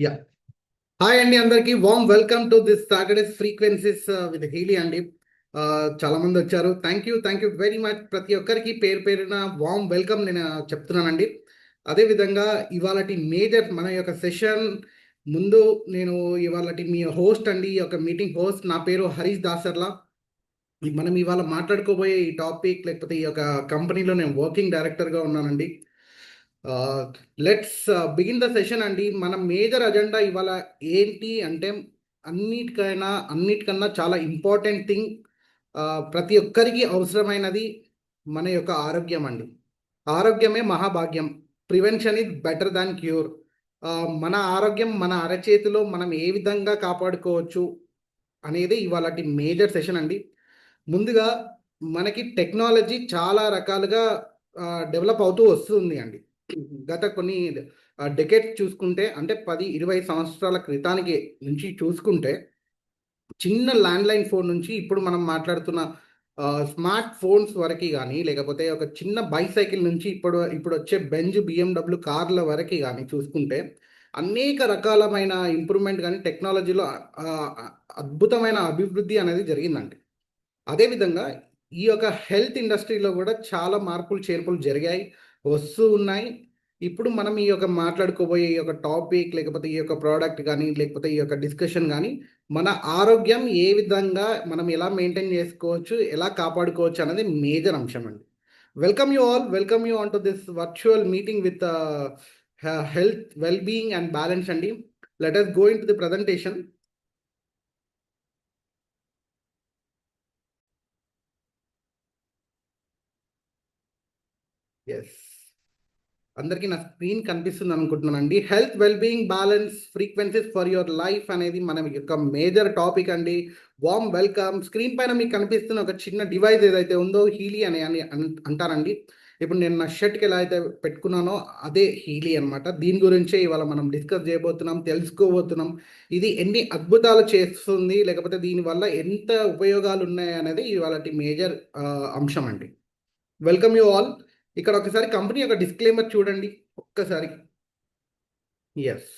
Yeah hi అండి, అందరికి warm welcome to this Saturday's frequencies with Healy అండి. చాలా మంది వచ్చారు. Thank you very much. ప్రతి ఒక్కరికి పేరు పేరున వామ్ వెల్కమ్ నేను చెప్తున్నానండి. అదేవిధంగా ఇవాళటి మేజర్ మన యొక్క సెషన్ ముందు నేను ఇవాళటి మీ హోస్ట్ అండి, ఈ యొక్క మీటింగ్ హోస్ట్. నా పేరు హరీష్ దాసర్లా. మనం ఇవాళ మాట్లాడుకోబోయే ఈ టాపిక్ లేకపోతే ఈ యొక్క కంపెనీలో నేను వర్కింగ్ డైరెక్టర్గా ఉన్నానండి. లెట్స్ బిగిన్ ద సెషన్ అండి. మన మేజర్ అజెండా ఇవాళ ఏంటి అంటే, అన్నిటికన్నా చాలా ఇంపార్టెంట్ థింగ్, ప్రతి ఒక్కరికి అవసరమైనది మన యొక్క ఆరోగ్యం అండి. ఆరోగ్యమే మహాభాగ్యం. Prevention is better than cure. మన ఆరోగ్యం మన అరచేతిలో, మనం ఏ విధంగా కాపాడుకోవచ్చు అనేది ఇవాళటి మేజర్ సెషన్ అండి. ముందుగా మనకి టెక్నాలజీ చాలా రకాలుగా డెవలప్ అవుతూ వస్తుంది అండి. గత కొన్ని డెకేడ్స్ చూసుకుంటే, అంటే 10-20 సంవత్సరాల క్రితానికి నుంచి చూసుకుంటే, చిన్న ల్యాండ్లైన్ ఫోన్ నుంచి ఇప్పుడు మనం మాట్లాడుతున్న స్మార్ట్ ఫోన్స్ వరకు కానీ, లేకపోతే ఒక చిన్న బైసైకిల్ నుంచి ఇప్పుడు వచ్చే బెంజ్ బిఎండబ్ల్యూ కార్ల వరకు కానీ చూసుకుంటే, అనేక రకాలమైన ఇంప్రూవ్మెంట్ కానీ టెక్నాలజీలో అద్భుతమైన అభివృద్ధి అనేది జరిగిందండి. అదేవిధంగా ఈ యొక్క హెల్త్ ఇండస్ట్రీలో కూడా చాలా మార్పులు చేర్పులు జరిగాయి, వస్తూ ఉన్నాయి. ఇప్పుడు మనం ఈ యొక్క మాట్లాడుకోబోయే ఈ యొక్క టాపిక్ లేకపోతే ఈ యొక్క ప్రోడక్ట్ కానీ లేకపోతే ఈ యొక్క డిస్కషన్ కానీ, మన ఆరోగ్యం ఏ విధంగా మనం ఎలా మెయింటైన్ చేసుకోవచ్చు, ఎలా కాపాడుకోవచ్చు అనేది మేజర్ అంశం అండి. Welcome you on to this virtual meeting with health well being and balance అండి. లెట్ us go into the presentation. Yes, అందరికీ నా స్క్రీన్ కనిపిస్తుంది అనుకుంటున్నానండి. Health wellbeing balance frequencies for your life అనేది మన యొక్క మేజర్ టాపిక్ అండి. Warm welcome. స్క్రీన్ పైన మీకు కనిపిస్తున్న ఒక చిన్న డివైస్ ఏదైతే ఉందో హీలీ అని అంటారండి. ఇప్పుడు నేను నా షర్ట్కి ఎలా అయితే పెట్టుకున్నానో అదే హీలీ అనమాట. దీని గురించే ఇవాళ మనం డిస్కస్ చేయబోతున్నాం, తెలుసుకోబోతున్నాం. ఇది ఎన్ని అద్భుతాలు చేస్తుంది, లేకపోతే దీనివల్ల ఎంత ఉపయోగాలు ఉన్నాయి అనేది ఇవాళ మేజర్ అంశం అండి. Welcome you all. ఇక్కడ ఒకసారి కంపెనీ యొక్క డిస్క్లైమర్ చూడండి ఒక్కసారి. ఎస్,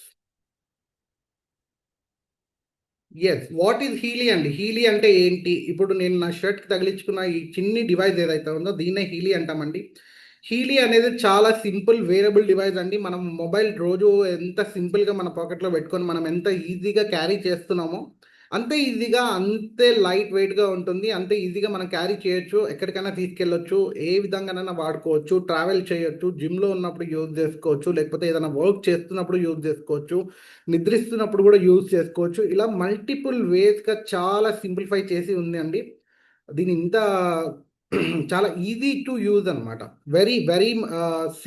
వాట్ ఈజ్ హీలీ అండి? హీలీ అంటే ఏంటి? ఇప్పుడు నేను నా షర్ట్కి తగిలించుకున్న ఈ చిన్ని డివైస్ ఏదైతే ఉందో దీన్నే హీలీ అంటామండి. హీలీ అనేది చాలా సింపుల్ వేరబుల్ డివైస్ అండి. మనం మొబైల్ రోజు ఎంత సింపుల్గా మన పాకెట్లో పెట్టుకొని మనం ఎంత ఈజీగా క్యారీ చేస్తున్నామో అంతే ఈజీగా, అంతే లైట్ వెయిట్గా ఉంటుంది. అంతే ఈజీగా మనం క్యారీ చేయొచ్చు, ఎక్కడికైనా తీసుకెళ్ళొచ్చు, ఏ విధంగానైనా వాడుకోవచ్చు, ట్రావెల్ చేయొచ్చు, జిమ్లో ఉన్నప్పుడు యూజ్ చేసుకోవచ్చు, లేకపోతే ఏదైనా వర్క్ చేస్తున్నప్పుడు యూజ్ చేసుకోవచ్చు, నిద్రిస్తున్నప్పుడు కూడా యూజ్ చేసుకోవచ్చు. ఇలా మల్టిపుల్ వేస్గా చాలా సింప్లిఫై చేసి ఉంది అండి. దీని ఇంత చాలా ఈజీ టు యూజ్ అనమాట. Very very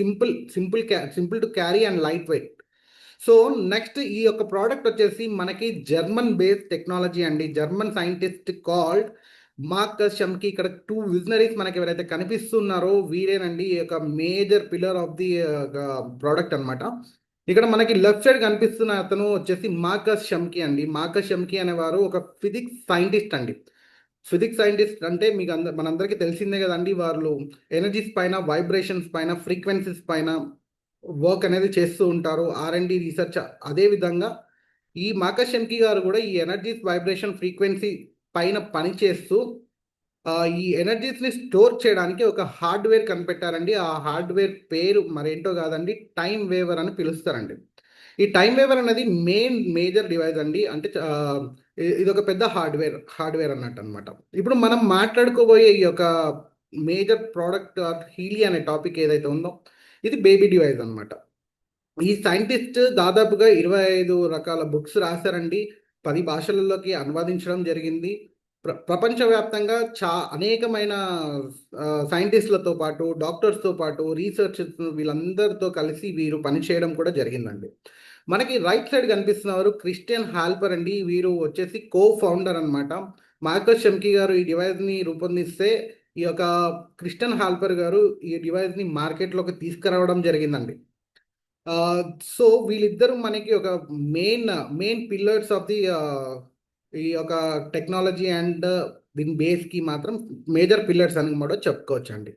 simple to carry and light weight. So next ఈ యొక్క ప్రోడక్ట్ వచ్చేసి మనకి జర్మన్ బేస్డ్ టెక్నాలజీ అండి. జర్మన్ సైంటిస్ట్ కాల్డ్ మార్కస్ షమ్కి. ఇక్కడ 2 విజనరీస్ మనకి ఎవరైతే కనిపిస్తున్నారో వీరేనండి ఈ యొక్క major pillar of the product అనమాట. ఇక్కడ మనకి లెఫ్ట్ సైడ్ కనిపిస్తున్న అతను వచ్చేసి మార్కస్ షమ్కి అండి. మార్కస్ షమ్కి అనేవారు ఒక ఫిజిక్స్ సైంటిస్ట్ అండి. ఫిజిక్స్ సైంటిస్ట్ అంటే మీకు మనందరికీ తెలిసిందే కదండి. వాళ్ళు ఎనర్జీస్ పైన, వైబ్రేషన్స్ పైన, ఫ్రీక్వెన్సీస్ పైన వర్క్ అనేది చేస్తూ ఉంటారు, R&D రీసెర్చ్. అదేవిధంగా ఈ మాకషంకి గారు కూడా ఈ ఎనర్జీస్, వైబ్రేషన్, ఫ్రీక్వెన్సీ పైన పని చేస్తూ ఈ ఎనర్జీస్ని స్టోర్ చేయడానికి ఒక హార్డ్వేర్ కనిపెట్టారండి. ఆ హార్డ్వేర్ పేరు మరేంటో కాదండి, టైం వేవర్ అని పిలుస్తారండి. ఈ టైం వేవర్ అనేది మేజర్ డివైస్ అండి. అంటే ఇది ఒక పెద్ద హార్డ్వేర్ అన్నట్టు అనమాట. ఇప్పుడు మనం మాట్లాడుకోబోయే ఈ యొక్క మేజర్ ప్రోడక్ట్ హీలీ అనే టాపిక్ ఏదైతే ఉందో ఇది బేబీ డివైస్ అనమాట. ఈ సైంటిస్ట్ దాదాపుగా 25 రకాల బుక్స్ రాశారండి. 10 భాషలలోకి అనువాదించడం జరిగింది. ప్రపంచవ్యాప్తంగా అనేకమైన సైంటిస్టులతో పాటు, డాక్టర్స్తో పాటు, రీసెర్చర్స్ వీళ్ళందరితో కలిసి వీరు పనిచేయడం కూడా జరిగిందండి. మనకి రైట్ సైడ్ కనిపిస్తున్నవారు క్రిస్టియన్ హాల్పర్ అండి. వీరు వచ్చేసి కో ఫౌండర్ అనమాట. మార్కస్ షమ్కి గారు ఈ డివైస్ని రూపొందిస్తే ఈ యొక్క క్రిస్టియన్ హాల్పర్ గారు ఈ డివైస్ని మార్కెట్లోకి తీసుకురావడం జరిగిందండి. సో వీళ్ళిద్దరూ మనకి ఒక main main pillars of the ఈ యొక్క టెక్నాలజీ అండ్ దీని బేస్కి మాత్రం మేజర్ పిల్లర్స్ అని కూడా చెప్పుకోవచ్చు అండి.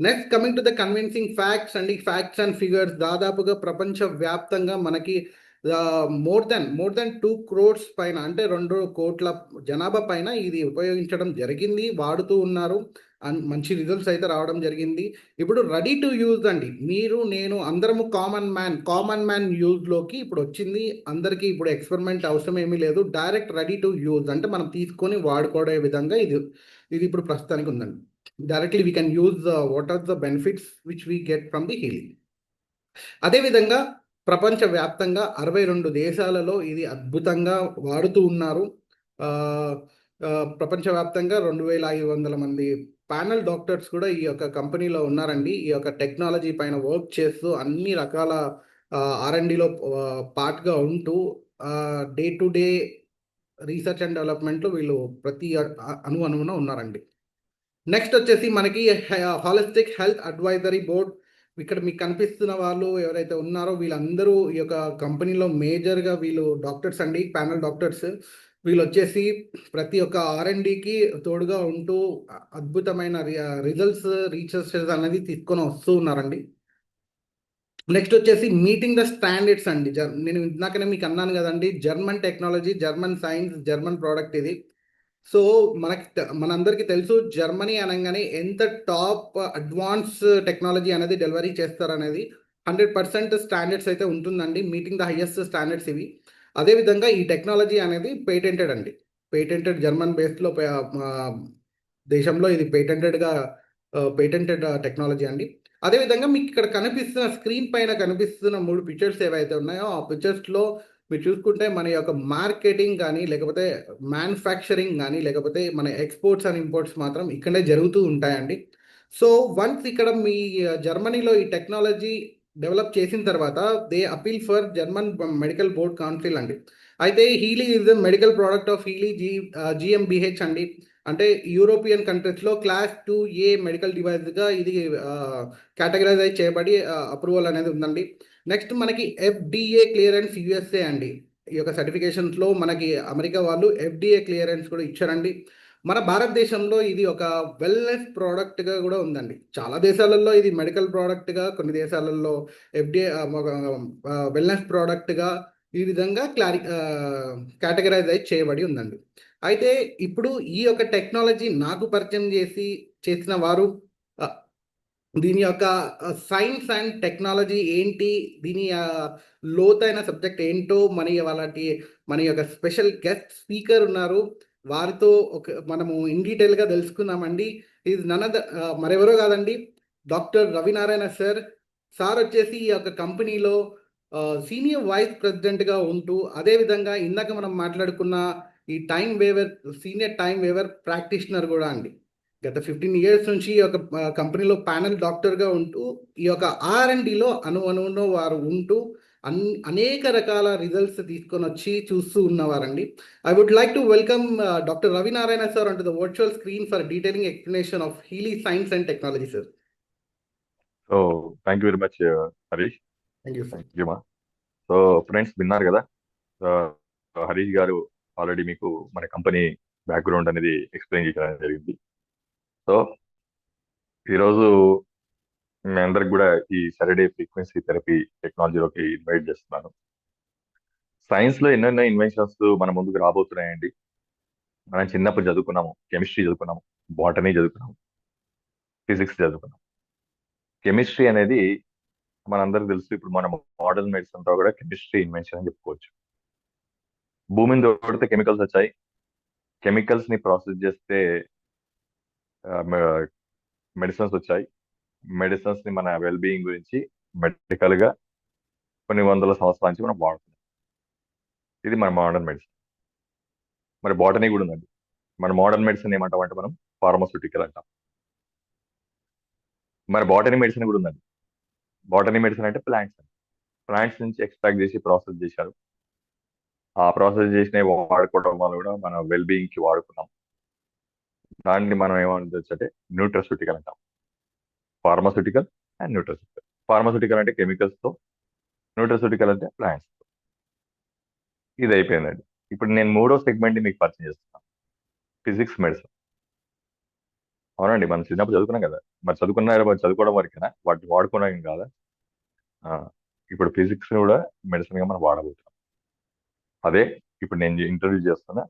Next coming to the convincing facts అండి. ఫ్యాక్ట్స్ అండ్ ఫిగర్స్ దాదాపుగా ప్రపంచ వ్యాప్తంగా మనకి మోర్ దెన్ 2 crores పైన, అంటే 2 కోట్ల జనాభా పైన ఇది ఉపయోగించడం జరిగింది, వాడుతూ ఉన్నారు. అండ్ మంచి రిజల్ట్స్ అయితే రావడం జరిగింది. ఇప్పుడు రెడీ టు యూజ్ అండి. మీరు నేను అందరము కామన్ మ్యాన్ యూజ్లోకి ఇప్పుడు వచ్చింది. అందరికీ ఇప్పుడు ఎక్స్పెరిమెంట్ అవసరం ఏమీ లేదు. డైరెక్ట్ రెడీ టు యూజ్, అంటే మనం తీసుకొని వాడుకోవడే విధంగా ఇది ఇది ఇప్పుడు ప్రస్తుతానికి ఉందండి. Directly we can use what are the benefits which we get from the healing. అదేవిధంగా ప్రపంచవ్యాప్తంగా 62 దేశాలలో ఇది అద్భుతంగా వాడుతూ ఉన్నారు. ఆ, ప్రపంచవ్యాప్తంగా 2500 మంది ప్యానల్ డాక్టర్స్ కూడా ఈ యొక్క కంపెనీలో ఉన్నారండి. ఈ యొక్క టెక్నాలజీ పైన వర్క్ చేస్తూ అన్ని రకాల R&Dలో పార్ట్గా ఉంటూ day to day research and డెవలప్మెంట్లో వీళ్ళు ప్రతి అణువున ఉన్నారండి. నెక్స్ట్ వచ్చేసి మనకి హాలిస్టిక్ హెల్త్ అడ్వైజరీ బోర్డ్. ఇక్కడ మీకు కనిపిస్తున్న వాళ్ళు ఎవరైతే ఉన్నారో వీళ్ళందరూ ఈ యొక్క కంపెనీలో మేజర్గా వీళ్ళు డాక్టర్స్ అండి, ప్యానల్ డాక్టర్స్. వీళ్ళు వచ్చేసి ప్రతి ఒక్క R&Dకి తోడుగా ఉంటూ అద్భుతమైన రిజల్ట్స్, రీసెర్చెస్ అనేది తీసుకొని వస్తూ ఉన్నారండి. నెక్స్ట్ వచ్చేసి మీటింగ్ ద స్టాండర్డ్స్ అండి. నేను ఇందాకనే మీకు అన్నాను కదండి, German technology, German science, German product ఇది. సో మనందరికీ తెలుసు జర్మనీ అనగానే ఎంత టాప్ అడ్వాన్స్ టెక్నాలజీ అనేది డెలివరీ చేస్తారనేది. 100% స్టాండర్డ్స్ అయితే ఉంటుందండి, మీటింగ్ ద హైయెస్ట్ స్టాండర్డ్స్ ఇవి. అదేవిధంగా ఈ టెక్నాలజీ అనేది పేటెంటెడ్ అండి. పేటెంటెడ్ జర్మన్ బేస్లో దేశంలో ఇది పేటెంటెడ్ టెక్నాలజీ అండి. అదేవిధంగా మీకు ఇక్కడ కనిపిస్తున్న స్క్రీన్ పైన కనిపిస్తున్న 3 పిక్చర్స్ ఏవైతే ఉన్నాయో ఆ పిక్చర్స్లో మీరు చూసుకుంటే మన యొక్క మార్కెటింగ్ కానీ, లేకపోతే మ్యానుఫ్యాక్చరింగ్ కానీ, లేకపోతే మన ఎక్స్పోర్ట్స్ అండ్ ఇంపోర్ట్స్ మాత్రం ఇక్కడే జరుగుతూ ఉంటాయండి. సో వన్స్ ఇక్కడ మీ జర్మనీలో ఈ టెక్నాలజీ డెవలప్ చేసిన తర్వాత they appeal for German medical board council అండి. అయితే Healy is the medical product of Healy GmbH అండి. అంటే యూరోపియన్ కంట్రీస్లో క్లాస్ 2A మెడికల్ డివైస్గా ఇది కేటగరైజ్ చేయబడి అప్రూవల్ అనేది ఉందండి. నెక్స్ట్ మనకి FDA క్లియరెన్స్ USA అండి. ఈ యొక్క సర్టిఫికేషన్స్లో మనకి అమెరికా వాళ్ళు FDA క్లియరెన్స్ కూడా ఇచ్చారండి. మన భారతదేశంలో ఇది ఒక వెల్నెస్ ప్రోడక్ట్గా కూడా ఉందండి. చాలా దేశాలలో ఇది మెడికల్ ప్రోడక్ట్గా, కొన్ని దేశాలలో FDA వెల్నెస్ ప్రోడక్ట్గా ఈ విధంగా కేటగరైజ్ చేయబడి ఉందండి. అయితే ఇప్పుడు ఈ యొక్క టెక్నాలజీ నాకు పరిచయం చేసిన వారు, దీని యొక్క సైన్స్ అండ్ టెక్నాలజీ ఏంటి, దీని లోతైన సబ్జెక్ట్ ఏంటో మన యొక్క స్పెషల్ గెస్ట్ స్పీకర్ ఉన్నారు, వారితో మనము ఇన్ డీటెయిల్గా తెలుసుకుందామండి. ఇది మరెవరో కాదండి, డాక్టర్ రవినారాయణ సార్ వచ్చేసి ఈ యొక్క కంపెనీలో సీనియర్ వైస్ ప్రెసిడెంట్గా ఉంటూ, అదేవిధంగా ఇందాక మనం మాట్లాడుకున్న ఈ సీనియర్ టైం వేవర్ ప్రాక్టీషనర్ కూడా అండి. గత 15 years నుంచి ఈ యొక్క కంపెనీలో ప్యానల్ డాక్టర్గా ఉంటూ ఈ యొక్క R&Dలో అణువున వారు ఉంటూ అనేక రకాల రిజల్ట్స్ తీసుకొని వచ్చి చూస్తూ ఉన్నవారండి. I would like to welcome doctor Ravinarayana sir on to the virtual screen for detailing explanation of Healy science and technology sir. So thank you very much Harish. Thank you sir. Thank you మా. So friends విన్నారు కదా, హరీష్ గారు already మీకు మన company background అనేది explain చేయడం జరిగింది. So ఈరోజు మీ అందరికి కూడా ఈ సాటర్డే ఫ్రీక్వెన్సీ థెరపీ టెక్నాలజీలోకి ఇన్వైట్ చేస్తున్నాను. సైన్స్లో ఎన్నెన్నో ఇన్వెన్షన్స్ మన ముందుకు రాబోతున్నాయండి. మనం చిన్నప్పుడు చదువుకున్నాము, కెమిస్ట్రీ చదువుకున్నాము, బాటనీ చదువుకున్నాము, ఫిజిక్స్ చదువుకున్నాము. కెమిస్ట్రీ అనేది మనందరికి తెలుసు. ఇప్పుడు మన మోడర్న్ మెడిసిన్తో కూడా కెమిస్ట్రీ ఇన్వెన్షన్ అని చెప్పుకోవచ్చు. భూమిని తోడితే కెమికల్స్ వచ్చాయి, కెమికల్స్ ని ప్రాసెస్ చేస్తే మెడిసిన్స్ వచ్చాయి. మెడిసిన్స్ ని మన వెల్ బీయింగ్ గురించి మెడికల్ గా కొన్ని వందల సంవత్సరాల నుంచి మనం వాడుతున్నాం. ఇది మన మోడర్న్ మెడిసిన్. మరి బాటనీ కూడా ఉందండి. మన మోడర్న్ మెడిసిన్ ఏమంటాం అంటే మనం ఫార్మాస్యూటికల్ అంటాం. మరి బాటనీ మెడిసిన్ కూడా ఉందండి. బాటనీ మెడిసిన్ అంటే ప్లాంట్స్ నుంచి ఎక్స్ట్రాక్ట్ చేసి ప్రాసెస్ చేశారు. ఆ ప్రాసెస్ చేసిన వాడుకోవడం వల్ల కూడా మన వెల్ బీయింగ్ కి వాడుకున్నాం. దాన్ని మనం ఏమంటచ్చు అంటే న్యూట్రస్యూటికల్ అంటాం. Pharmaceutical and న్యూట్రస్యూటికల్. ఫార్మాస్యూటికల్ అంటే కెమికల్స్ తో, న్యూట్రస్యూటికల్ అంటే ప్లాంట్స్ తో. ఇది అయిపోయిందండి. ఇప్పుడు నేను 3వ సెగ్మెంట్ మీకు పరిచయం చేస్తున్నాను, ఫిజిక్స్ మెడిసిన్. అవునండి, మనం చిన్నప్పుడు చదువుకున్నాం కదా. మరి చదువుకోవడం వరకేనా, వాటిని వాడుకోవడం కాదా? ఇప్పుడు ఫిజిక్స్ కూడా మెడిసిన్ గా మనం వాడబోతున్నాం. అదే ఇప్పుడు నేను ఇంట్రడ్యూస్ చేస్తున్న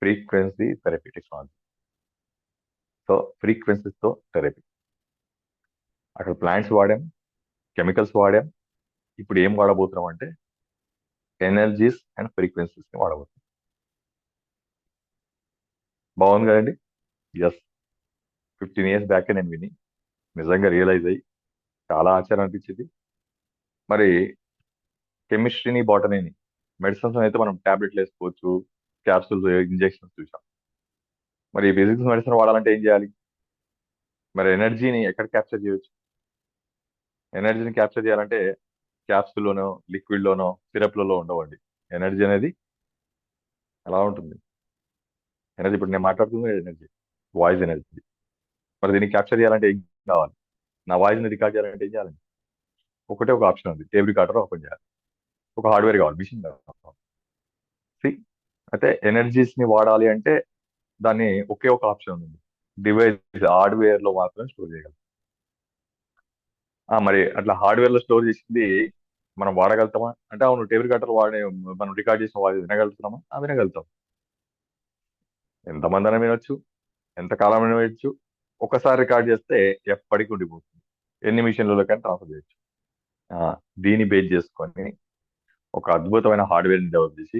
ఫ్రీక్వెన్సీ థెరపీ టెక్నాలజీ. సో ఫ్రీక్వెన్సీతో థెరపీ, అక్కడ ప్లాంట్స్ వాడాం, కెమికల్స్ వాడాం. ఇప్పుడు ఏం వాడబోతున్నాం అంటే ఎనర్జీస్ అండ్ ఫ్రీక్వెన్సీస్ ని వాడబోతున్నాం. బాగుంది కదండి? ఎస్. 15 years బ్యాక్ నేను విని నిజంగా రియలైజ్ అయ్యి చాలా ఆశ్చర్యం అనిపించింది. మరి కెమిస్ట్రీని, బాటనీని, మెడిసిన్స్ అయితే మనం టాబ్లెట్లు వేసుకోవచ్చు, క్యాప్సూల్స్, ఇంజెక్షన్స్ చూసాం. మరి ఫిజిక్స్ మెడిసిన్ వాడాలంటే ఏం చేయాలి? మరి ఎనర్జీని ఎక్కడ క్యాప్చర్ చేయొచ్చు? ఎనర్జీని క్యాప్చర్ చేయాలంటే క్యాప్సూల్లోనో, లిక్విడ్లోనో, సిరప్లలో ఉండవండి. ఎనర్జీ అనేది ఎలా ఉంటుంది? ఎనర్జీ ఇప్పుడు నేను మాట్లాడుతుంది ఎనర్జీ, వాయిస్ ఎనర్జీ. మరి దీన్ని క్యాప్చర్ చేయాలంటే ఏం కావాలి? నా వాయిస్ని రికార్డ్ చేయాలంటే ఏం చేయాలండి? ఒకటే ఒక ఆప్షన్ ఉంది, టేప్ రికార్డర్ ఓపెన్ చేయాలి. ఒక హార్డ్వేర్ కావాలి, మిషన్ కావాలి. See? అయితే ఎనర్జీస్ ని వాడాలి అంటే దాన్ని ఒకే ఒక ఆప్షన్ ఉంది, డివైస్ హార్డ్వేర్ లో మాత్రం స్టోర్ చేయగలం. మరి అట్లా హార్డ్వేర్ లో స్టోర్ చేసింది మనం వాడగలుగుతామా అంటే అవును, టేప్ రికార్డర్ వాడే మనం రికార్డ్ చేసిన వాయిస్ వినగలుగుతున్నామా? వినగలుగుతాం. ఎంతమంది అయినా వినొచ్చు, ఎంతకాలం అయినా వినొచ్చు. ఒకసారి రికార్డ్ చేస్తే ఎప్పటికీ ఉండిపోతుంది, ఎన్ని మిషన్లలో కానీ ట్రాన్స్ఫర్ చేయొచ్చు. ఆ, దీన్ని బేస్ చేసుకొని ఒక అద్భుతమైన హార్డ్వేర్ ని డెవలప్ చేసి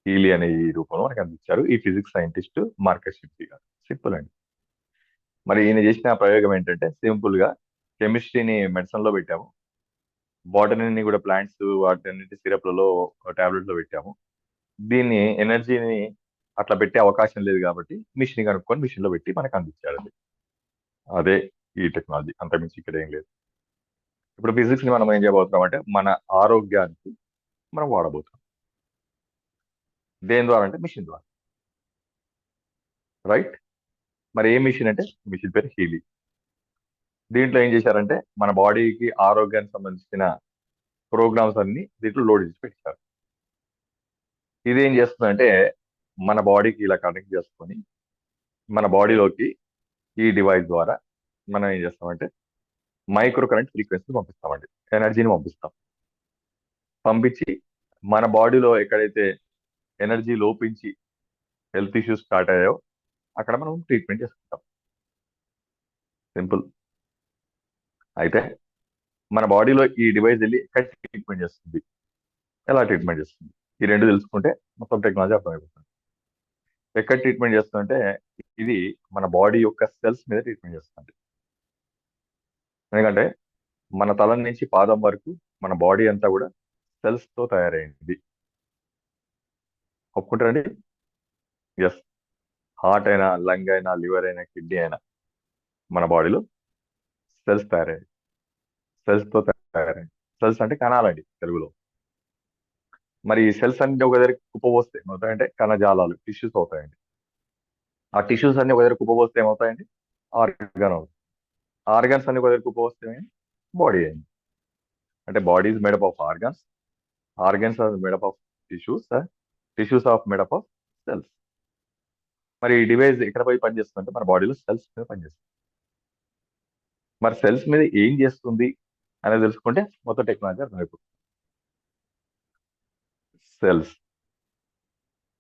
హీలీ అనే ఈ రూపంలో మనకు అందించారు ఈ ఫిజిక్స్ సైంటిస్ట్ మార్కస్ షిమ్సీ గారు. సింపుల్ అండి. మరి ఈయన చేసిన ప్రయోగం ఏంటంటే సింపుల్ గా కెమిస్ట్రీని మెడిసిన్ లో పెట్టాము, బాటనీని కూడా ప్లాంట్స్ వాటన్నిటి సిరప్లలో, టాబ్లెట్ లో పెట్టాము. దీన్ని ఎనర్జీని అట్లా పెట్టే అవకాశం లేదు కాబట్టి మిషన్ కనుక్కొని మిషన్ లో పెట్టి మనకు అందించాడు. అదే ఈ టెక్నాలజీ, అంతకుమించి ఇక్కడ ఏం లేదు. ఇప్పుడు ఫిజిక్స్ ని మనం ఏం చేయబోతున్నాం అంటే మన ఆరోగ్యానికి మనం వాడబోతున్నాం. దేని ద్వారా అంటే మిషన్ ద్వారా. రైట్? మరి ఏ మిషన్ అంటే మిషన్ పేరు హీలీ. దీంట్లో ఏం చేశారంటే మన బాడీకి ఆరోగ్యానికి సంబంధించిన ప్రోగ్రామ్స్ అన్ని దీంట్లో లోడ్ చేసి పెట్టారు. ఇది ఏం చేస్తుందంటే మన బాడీకి ఇలా కనెక్ట్ చేసుకొని మన బాడీలోకి ఈ డివైస్ ద్వారా మనం ఏం చేస్తామంటే మైక్రో కరెంట్ ఫ్రీక్వెన్సీ పంపిస్తామండి, ఎనర్జీని పంపిస్తాం. పంపించి మన బాడీలో ఎక్కడైతే ఎనర్జీ లోపించి హెల్త్ ఇష్యూస్ స్టార్ట్ అయ్యాయో అక్కడ మనం ట్రీట్మెంట్ చేసుకుంటాం. సింపుల్. అయితే మన బాడీలో ఈ డివైస్ వెళ్ళి ఎక్కడ ట్రీట్మెంట్ చేస్తుంది, ఎలా ట్రీట్మెంట్ చేస్తుంది, ఈ రెండు తెలుసుకుంటే మొత్తం టెక్నాలజీ అర్థమైపోతుంది. ఎక్కడ ట్రీట్మెంట్ చేస్తుందంటే ఇది మన బాడీ యొక్క సెల్స్ మీద ట్రీట్మెంట్ చేస్తుంది. ఎందుకంటే మన తల నుంచి పాదం వరకు మన బాడీ అంతా కూడా సెల్స్ తో తయారైంది. ఒప్పుకుంటారండి? ఎస్. హార్ట్ అయినా, లంగ్ అయినా, లివర్ అయినా, కిడ్నీ అయినా మన బాడీలో సెల్స్ తయారయ్యాయి, సెల్స్ తో తయారయ్యాయి. సెల్స్ అంటే కణాలండి తెలుగులో. మరి ఈ సెల్స్ అన్ని ఒక దగ్గర కుప్పబోస్తే ఏమవుతాయంటే కణజాలాలు, టిష్యూస్ అవుతాయండి. ఆ టిష్యూస్ అన్ని ఒక దగ్గర కుప్పబోస్తే ఏమవుతాయండి? ఆర్గాన్ అవుతాయి. ఆర్గాన్స్ అన్ని ఒక దగ్గర కుప్పబోస్తే బాడీ అయింది. అంటే body is made up of organs, organs are made up of tissues, tissues of made up of cells. మరి ఈ డివైస్ ఎక్కడ పోయి పనిచేస్తుందంటే మన బాడీలో సెల్స్ మీద పనిచేస్తుంది. మరి సెల్స్ మీద ఏం చేస్తుంది అనేది తెలుసుకుంటే మొత్తం టెక్నాలజీ అర్థమైపోతుంది. సెల్స్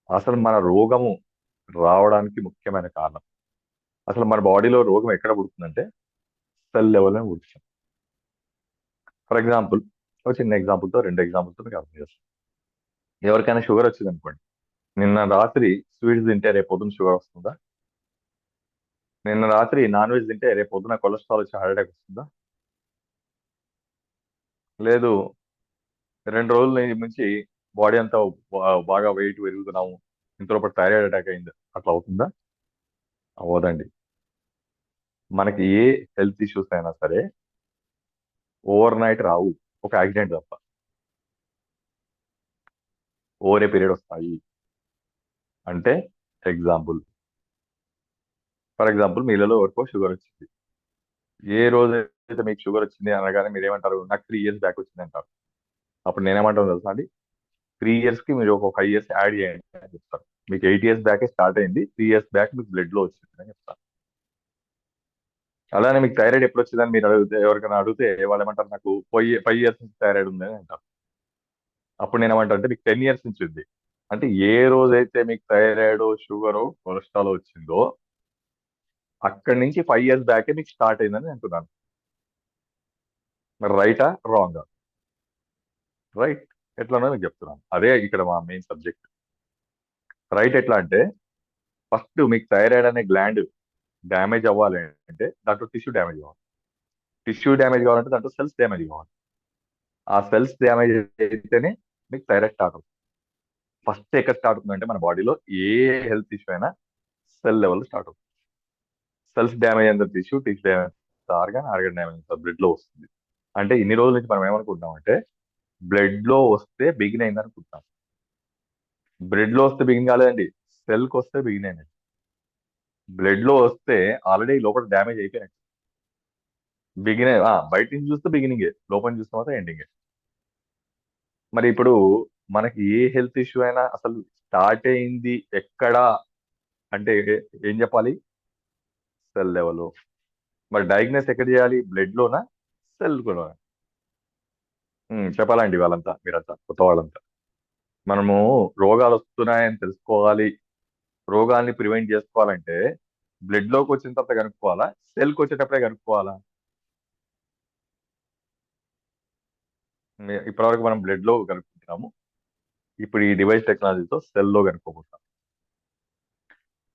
అసలు మన రోగము రావడానికి ముఖ్యమైన కారణం. అసలు మన బాడీలో రోగం ఎక్కడ పుడుతుందంటే సెల్ లెవెల్లో పుడుతుంది. ఫర్ ఎగ్జాంపుల్, ఒక చిన్న ఎగ్జాంపుల్తో, రెండు ఎగ్జాంపుల్తో మీకు అర్థం చేస్తాను. ఎవరికైనా షుగర్ వచ్చింది అనుకోండి, నిన్న రాత్రి స్వీట్స్ తింటే రేపు పొద్దున షుగర్ వస్తుందా? నిన్న రాత్రి నాన్ వెజ్ తింటే రేపు పొద్దున కొలెస్ట్రాల్ వచ్చి హార్ట్ అటాక్ వస్తుందా? లేదు. 2 రోజుల నుంచి బాడీ అంతా బాగా వెయిట్ పెరుగుతున్నాము, ఇంతలో పాటు థైరాయిడ్ అటాక్ అయింది, అట్లా అవుతుందా? అవ్వదండి. మనకి ఏ హెల్త్ ఇష్యూస్ అయినా సరే ఓవర్ నైట్ రావు, ఒక యాక్సిడెంట్ తప్ప. ఓవర్ ఏ పీరియడ్ వస్తాయి. అంటే ఎగ్జాంపుల్, ఫర్ ఎగ్జాంపుల్ మీలలో ఎవరికో షుగర్ వచ్చింది. ఏ రోజు అయితే మీకు షుగర్ వచ్చింది అనగానే మీరు ఏమంటారు? నాకు 3 years బ్యాక్ వచ్చింది అంటారు. అప్పుడు నేనేమంటాను తెలుసా అండి? 3 years కి మీరు ఒక 5 years యాడ్ చేయండి అని చెప్తారు. మీకు 8 years బ్యాకే స్టార్ట్ అయింది, 3 years బ్యాక్ మీకు బ్లడ్ లో వచ్చింది అని చెప్తారు. అలానే మీకు థైరాయిడ్ ఎప్పుడు వచ్చిందని మీరు అడిగితే, ఎవరికైనా అడిగితే వాళ్ళు ఏమంటారు? నాకు 5 years నుంచి థైరాయిడ్ ఉంది అని అంటారు. అప్పుడు నేను ఏమంటా అంటే మీకు 10 ఇయర్స్ నుంచి ఉంది. అంటే ఏ రోజైతే మీకు థైరాయిడ్, షుగర్, కొలెస్ట్రాల్ వచ్చిందో అక్కడి నుంచి 5 ఇయర్స్ బ్యాకే మీకు స్టార్ట్ అయిందని అంటున్నాను. మరి రైటా రాంగా? రైట్. ఎట్లానో మీకు చెప్తున్నాను. అదే ఇక్కడ మా మెయిన్ సబ్జెక్ట్. రైట్ ఎట్లా అంటే ఫస్ట్ మీకు థైరాయిడ్ అనే గ్లాండ్ డ్యామేజ్ అవ్వాలి అంటే దాంట్లో టిష్యూ డ్యామేజ్ కావాలి. టిష్యూ డ్యామేజ్ కావాలంటే దాంట్లో సెల్స్ డ్యామేజ్ కావాలి. ఆ సెల్స్ డ్యామేజ్ అయితేనే మీకు థైరాయిడ్ స్టార్ట్ అవుతుంది. ఫస్ట్ ఎక్కడ స్టార్ట్ అవుతుందంటే మన బాడీలో ఏ హెల్త్ ఇష్యూ అయినా సెల్ లెవెల్ స్టార్ట్ అవుతుంది. సెల్స్ డ్యామేజ్ అయిన tissue, tissue damage organ, organ damage blood లో వస్తుంది. అంటే ఇన్ని రోజుల నుంచి మనం ఏమనుకుంటున్నాం అంటే బ్లడ్ లో వస్తే బిగిన్ అయింది అనుకుంటున్నాం. బ్లడ్ లో వస్తే బిగిన్ కాలేదండి, సెల్ కి వస్తే బిగిన్ అయినట్టు. బ్లడ్ లో వస్తే ఆల్రెడీ లోపల డ్యామేజ్ అయిపోయినట్టు. బిగిన్ బయట నుంచి చూస్తే బిగినింగే, లోపల నుంచి చూస్తే మాత్రం ఎండింగే. మరి ఇప్పుడు మనకి ఏ హెల్త్ ఇష్యూ అయినా అసలు స్టార్ట్ అయింది ఎక్కడ అంటే ఏం చెప్పాలి? Cell level. మరి డయాగ్నోస్ ఎక్కడ చేయాలి? బ్లడ్ లోనా, సెల్ లోనా? చెప్పాలండి వాళ్ళంతా, మీరంతా కొత్త వాళ్ళంతా. మనము రోగాలు వస్తున్నాయని తెలుసుకోవాలి, రోగాల్ని ప్రివెంట్ చేసుకోవాలంటే బ్లడ్ లోకి వచ్చిన తర్వాత కనుక్కోవాలా, సెల్కి వచ్చేటప్పుడే కనుక్కోవాలా? ఇప్పటివరకు మనం బ్లడ్ లో కనుక్కుంటున్నాము, ఇప్పుడు ఈ డివైస్ టెక్నాలజీతో సెల్ లో కనుక్కోబోతాం.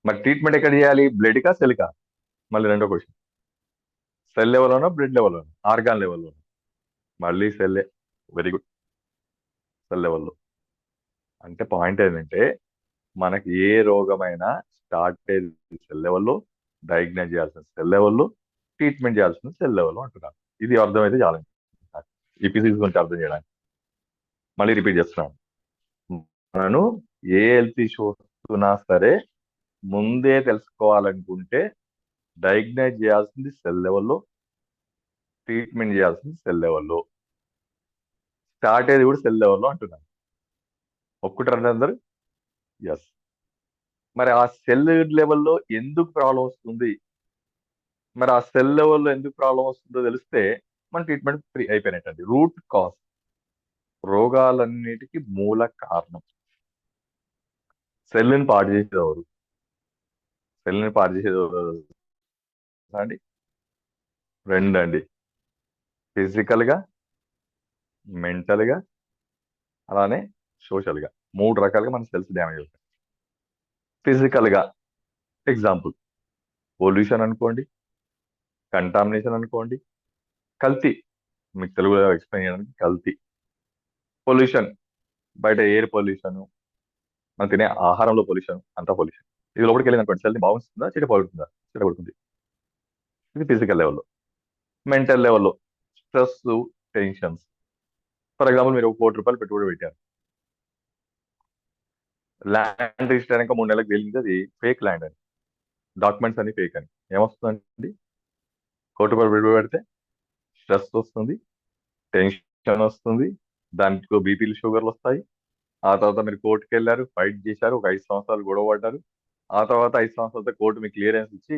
మరి ట్రీట్మెంట్ ఎక్కడ చేయాలి? బ్లడ్ కా, సెల్ కా? మళ్ళీ రెండో క్వశ్చన్. సెల్ లెవెల్లోనో, బ్లడ్ లెవెల్లోనో, ఆర్గాన్ లెవెల్లోనో? మళ్ళీ సెల్లే. Very good. సెల్ లెవెల్లో. అంటే పాయింట్ ఏంటంటే మనకి ఏ రోగమైనా స్టార్ట్ అయ్యేది సెల్ లెవెల్లో, డయాగ్నోస్ చేయాల్సిన సెల్ లెవెల్లో, ట్రీట్మెంట్ చేయాల్సిన సెల్ లెవెల్లో అంటున్నాను. ఇది అర్థమైతే చాలండి ఈ పీసీస్ గురించి అర్థం చేయడానికి. మళ్ళీ రిపీట్ చేస్తున్నాను. మనను ఏ హెల్త్ ఇష్యూ వస్తున్నా సరే ముందే తెలుసుకోవాలనుకుంటే డయాగ్నోస్ చేయాల్సింది సెల్ లెవెల్లో, ట్రీట్మెంట్ చేయాల్సింది సెల్ లెవెల్లో, స్టార్ట్ అయ్యేది కూడా సెల్ లెవెల్లో అంటున్నాను. ఒప్పుకుంటారండి అందరు? ఎస్. మరి ఆ సెల్ లెవెల్లో ఎందుకు ప్రాబ్లం వస్తుంది, మరి ఆ సెల్ లెవెల్లో ఎందుకు ప్రాబ్లం వస్తుందో తెలిస్తే మన ట్రీట్మెంట్ ఫ్రీ అయిపోయినట్టండి. రూట్ కాజ్, రోగాలన్నిటికీ మూల కారణం సెల్ని పాడు చేసేవారు. సెల్ని పాడు చేసేవారు అండి రెండండి, ఫిజికల్ గా, మెంటల్ గా, అలానే సోషల్ గా. 3 రకాలుగా మన సెల్స్ డ్యామేజ్ అవుతాయి. ఫిజికల్ గా ఎగ్జాంపుల్ పొల్యూషన్ అనుకోండి, కంటామినేషన్ అనుకోండి, కల్తీ. మీకు తెలుగులో ఎక్స్ప్లెయిన్ చేయడానికి కల్తీ. పొల్యూషన్, బయట ఎయిర్ పొల్యూషన్, మనం తినే ఆహారంలో పొల్యూషన్, అంతా పొల్యూషన్. ఇది లోపలికి వెళ్ళింది అనుకోండి, సెల్ని బాగుంటుందా, చెడపడుతుందా? చెడపడుతుంది. ఇది ఫిజికల్ లెవెల్లో. మెంటల్ లెవెల్లో స్ట్రెస్, టెన్షన్స్. ఫర్ ఎగ్జాంపుల్ మీరు 1 కోటి రూపాయలు పెట్టుబడి పెట్టారు, ల్యాండ్ రిజిస్టర్ అయినాక 3 నెలలకు తేలింది అది ఫేక్ ల్యాండ్ అని, డాక్యుమెంట్స్ అన్ని ఫేక్ అని. ఏమొస్తుందండి? 1 కోటి రూపాయలు పెట్టుబడి పెడితే స్ట్రెస్ వస్తుంది, టెన్షన్ వస్తుంది, దాంట్లో బీపీలు, షుగర్లు వస్తాయి. ఆ తర్వాత మీరు కోర్టుకి వెళ్ళారు, ఫైట్ చేశారు, ఒక 5 సంవత్సరాలు గొడవ పడ్డారు. ఆ తర్వాత 5 సంవత్సరాల కోర్టు మీకు క్లియరెన్స్ ఇచ్చి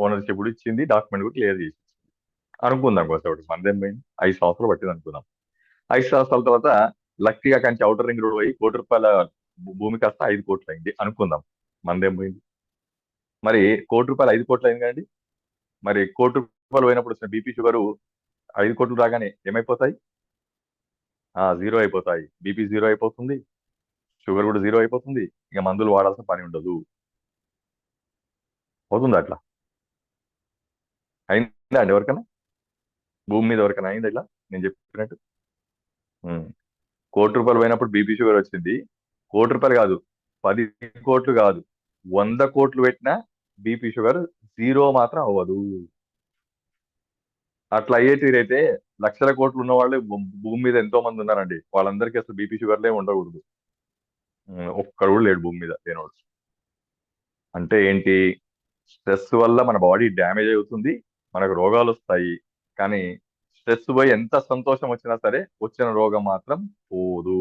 ఓనర్షిప్ కూడా ఇచ్చింది, డాక్యుమెంట్ కూడా క్లియర్ చేసి అనుకుందాం. కొంచెం మనదేం పోయింది, 5 సంవత్సరాలు పట్టింది అనుకుందాం. 5 సంవత్సరాల తర్వాత లక్కీగా కంచి అవుటర్ రింగ్ రోడ్ పోయి 1 కోటి రూపాయల భూమి కాస్త 5 కోట్లు అయింది అనుకుందాం. మనదేం పోయింది? మరి 1 కోటి రూపాయలు 5 కోట్లు అయింది కదండి. మరి 1 కోటి రూపాయలు పోయినప్పుడు వచ్చిన బీపీ, షుగర్ 5 కోట్లు రాగానే ఏమైపోతాయి? జీరో అయిపోతాయి. బీపీ జీరో అయిపోతుంది, షుగర్ కూడా జీరో అయిపోతుంది. ఇక మందులు వాడాల్సిన పని ఉండదు. అవుతుందా అట్లా? అయిందా అండి ఎవరికైనా? భూమి మీద ఎవరికైనా అయిందా ఇట్లా నేను చెప్పినట్టు? 1 కోటి రూపాయలు పోయినప్పుడు బీపీ, షుగర్ వచ్చింది. 1 కోటి రూపాయలు కాదు, 10 కోట్లు కాదు, 100 కోట్లు పెట్టినా బీపీ, షుగర్ జీరో మాత్రం అవ్వదు. అట్లా అయ్యే తీరైతే లక్షల కోట్లు ఉన్న వాళ్ళు భూమి మీద ఎంతో మంది ఉన్నారండి, వాళ్ళందరికీ అసలు బీపీ, షుగర్లే ఉండకూడదు. ఒక్కడు కూడా లేడు భూమి మీద లేనోడు. అంటే ఏంటి? స్ట్రెస్ వల్ల మన బాడీ డ్యామేజ్ అవుతుంది, మనకు రోగాలు వస్తాయి. కానీ స్ట్రెస్ పోయి ఎంత సంతోషం వచ్చినా సరే వచ్చిన రోగం మాత్రం పోదు.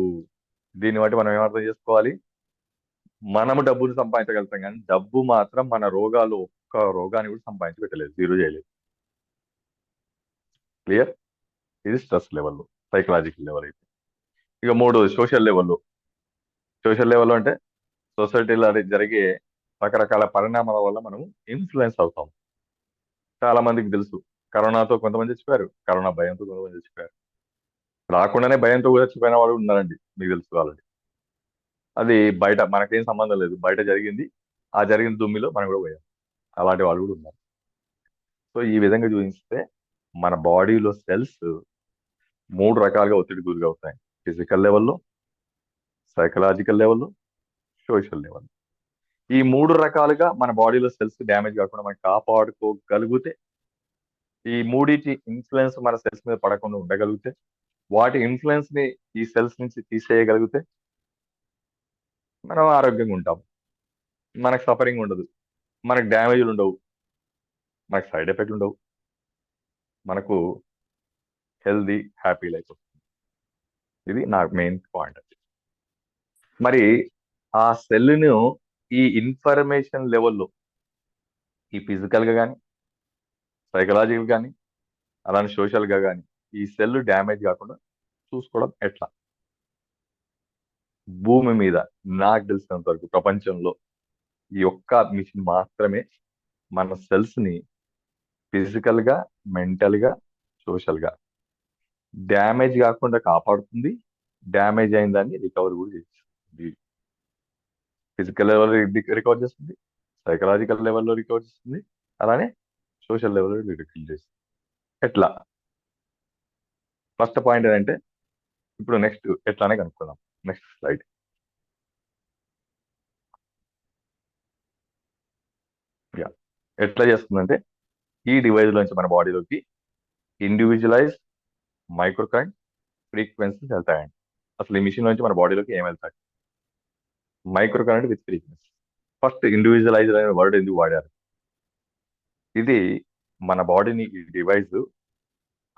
దీన్ని బట్టి మనం ఏమర్థం చేసుకోవాలి? మనము డబ్బులు సంపాదించగలుగుతాం కానీ డబ్బు మాత్రం మన రోగాలు ఒక్క రోగాన్ని కూడా సంపాదించి పెట్టలేదు, జీరో చేయలేదు. క్లియర్? ఇది స్ట్రెస్ లెవెల్, సైకలాజికల్ లెవెల్ అయితే. ఇక మూడు సోషల్ లెవెల్లో అంటే సొసైటీలో జరిగే రకరకాల పరిణామాల వల్ల మనం ఇన్ఫ్లుయెన్స్ అవుతాం. చాలా మందికి తెలుసు, కరోనాతో కొంతమంది చచ్చిపోయారు, కరోనా భయంతో కొంతమంది చచ్చిపోయారు, రాకుండానే భయంతో కూడా చచ్చిపోయిన వాళ్ళు ఉన్నారండి, మీకు తెలుసు వాళ్ళని. అది బయట మనకేం సంబంధం లేదు, బయట జరిగింది, ఆ జరిగిన దుమ్మిలో మనం కూడా పోయాం, అలాంటి వాళ్ళు కూడా ఉన్నారు. సో ఈ విధంగా చూపిస్తే మన బాడీలో సెల్స్ మూడు రకాలుగా ఒత్తిడి గురి అవుతాయి: ఫిజికల్ లెవెల్లో, సైకలాజికల్ లెవెల్లో, సోషల్ లెవెల్. ఈ మూడు రకాలుగా మన బాడీలో సెల్స్ డ్యామేజ్ కాకుండా మనం కాపాడుకోగలిగితే, ఈ మూడిటి ఇన్ఫ్లుయెన్స్ మన సెల్స్ మీద పడకుండా ఉండగలిగితే, వాటి ఇన్ఫ్లుయెన్స్ ని ఈ సెల్స్ నుంచి తీసేయగలిగితే మనం ఆరోగ్యంగా ఉంటాం, మనకు సఫరింగ్ ఉండదు, మనకు డ్యామేజ్లు ఉండవు, మనకు సైడ్ ఎఫెక్ట్ ఉండవు, మనకు హెల్దీ హ్యాపీ లైఫ్ వస్తుంది. ఇది నా మెయిన్ పాయింట్. మరి ఆ సెల్ను ఈ ఇన్ఫర్మేషన్ లెవెల్లో, ఈ ఫిజికల్ గా కానీ, సైకలాజికల్ కానీ, అలానే సోషల్ గా కానీ, ఈ సెల్ డ్యామేజ్ కాకుండా చూసుకోవడం ఎట్లా? భూమి మీద నాకు తెలిసినంత వరకు ప్రపంచంలో ఈ ఒక్క మిషన్ మాత్రమే మన సెల్స్ ని ఫిజికల్ గా, మెంటల్ గా, సోషల్ గా డ్యామేజ్ కాకుండా కాపాడుతుంది, డ్యామేజ్ అయిన దాన్ని రికవర్ కూడా చేస్తుంది. ఫిజికల్ లెవెల్ రికవర్ చేస్తుంది, సైకలాజికల్ లెవెల్లో రికవర్ చేస్తుంది, అలానే సోషల్ లెవెల్లో రికవర్ చేస్తుంది. ఎట్లా? ఫస్ట్ పాయింట్ ఏంటంటే, ఇప్పుడు నెక్స్ట్ ఎట్లానే కనుక్కుందాం. Next slide. యా, ఎట్లా చేస్తుందంటే, ఈ డివైస్ లోంచి మన బాడీలోకి ఇండివిజువలైజ్ మైక్రో కరెంట్ ఫ్రీక్వెన్సీస్ వెళ్తాయండి. అసలు ఈ మిషన్ నుంచి మన బాడీలోకి ఏం వెళ్తాయి? Micro current with frequency. First individualise అనే వర్డ్ ఎందుకు వాడారు? ఇది మన బాడీని, ఈ డివైస్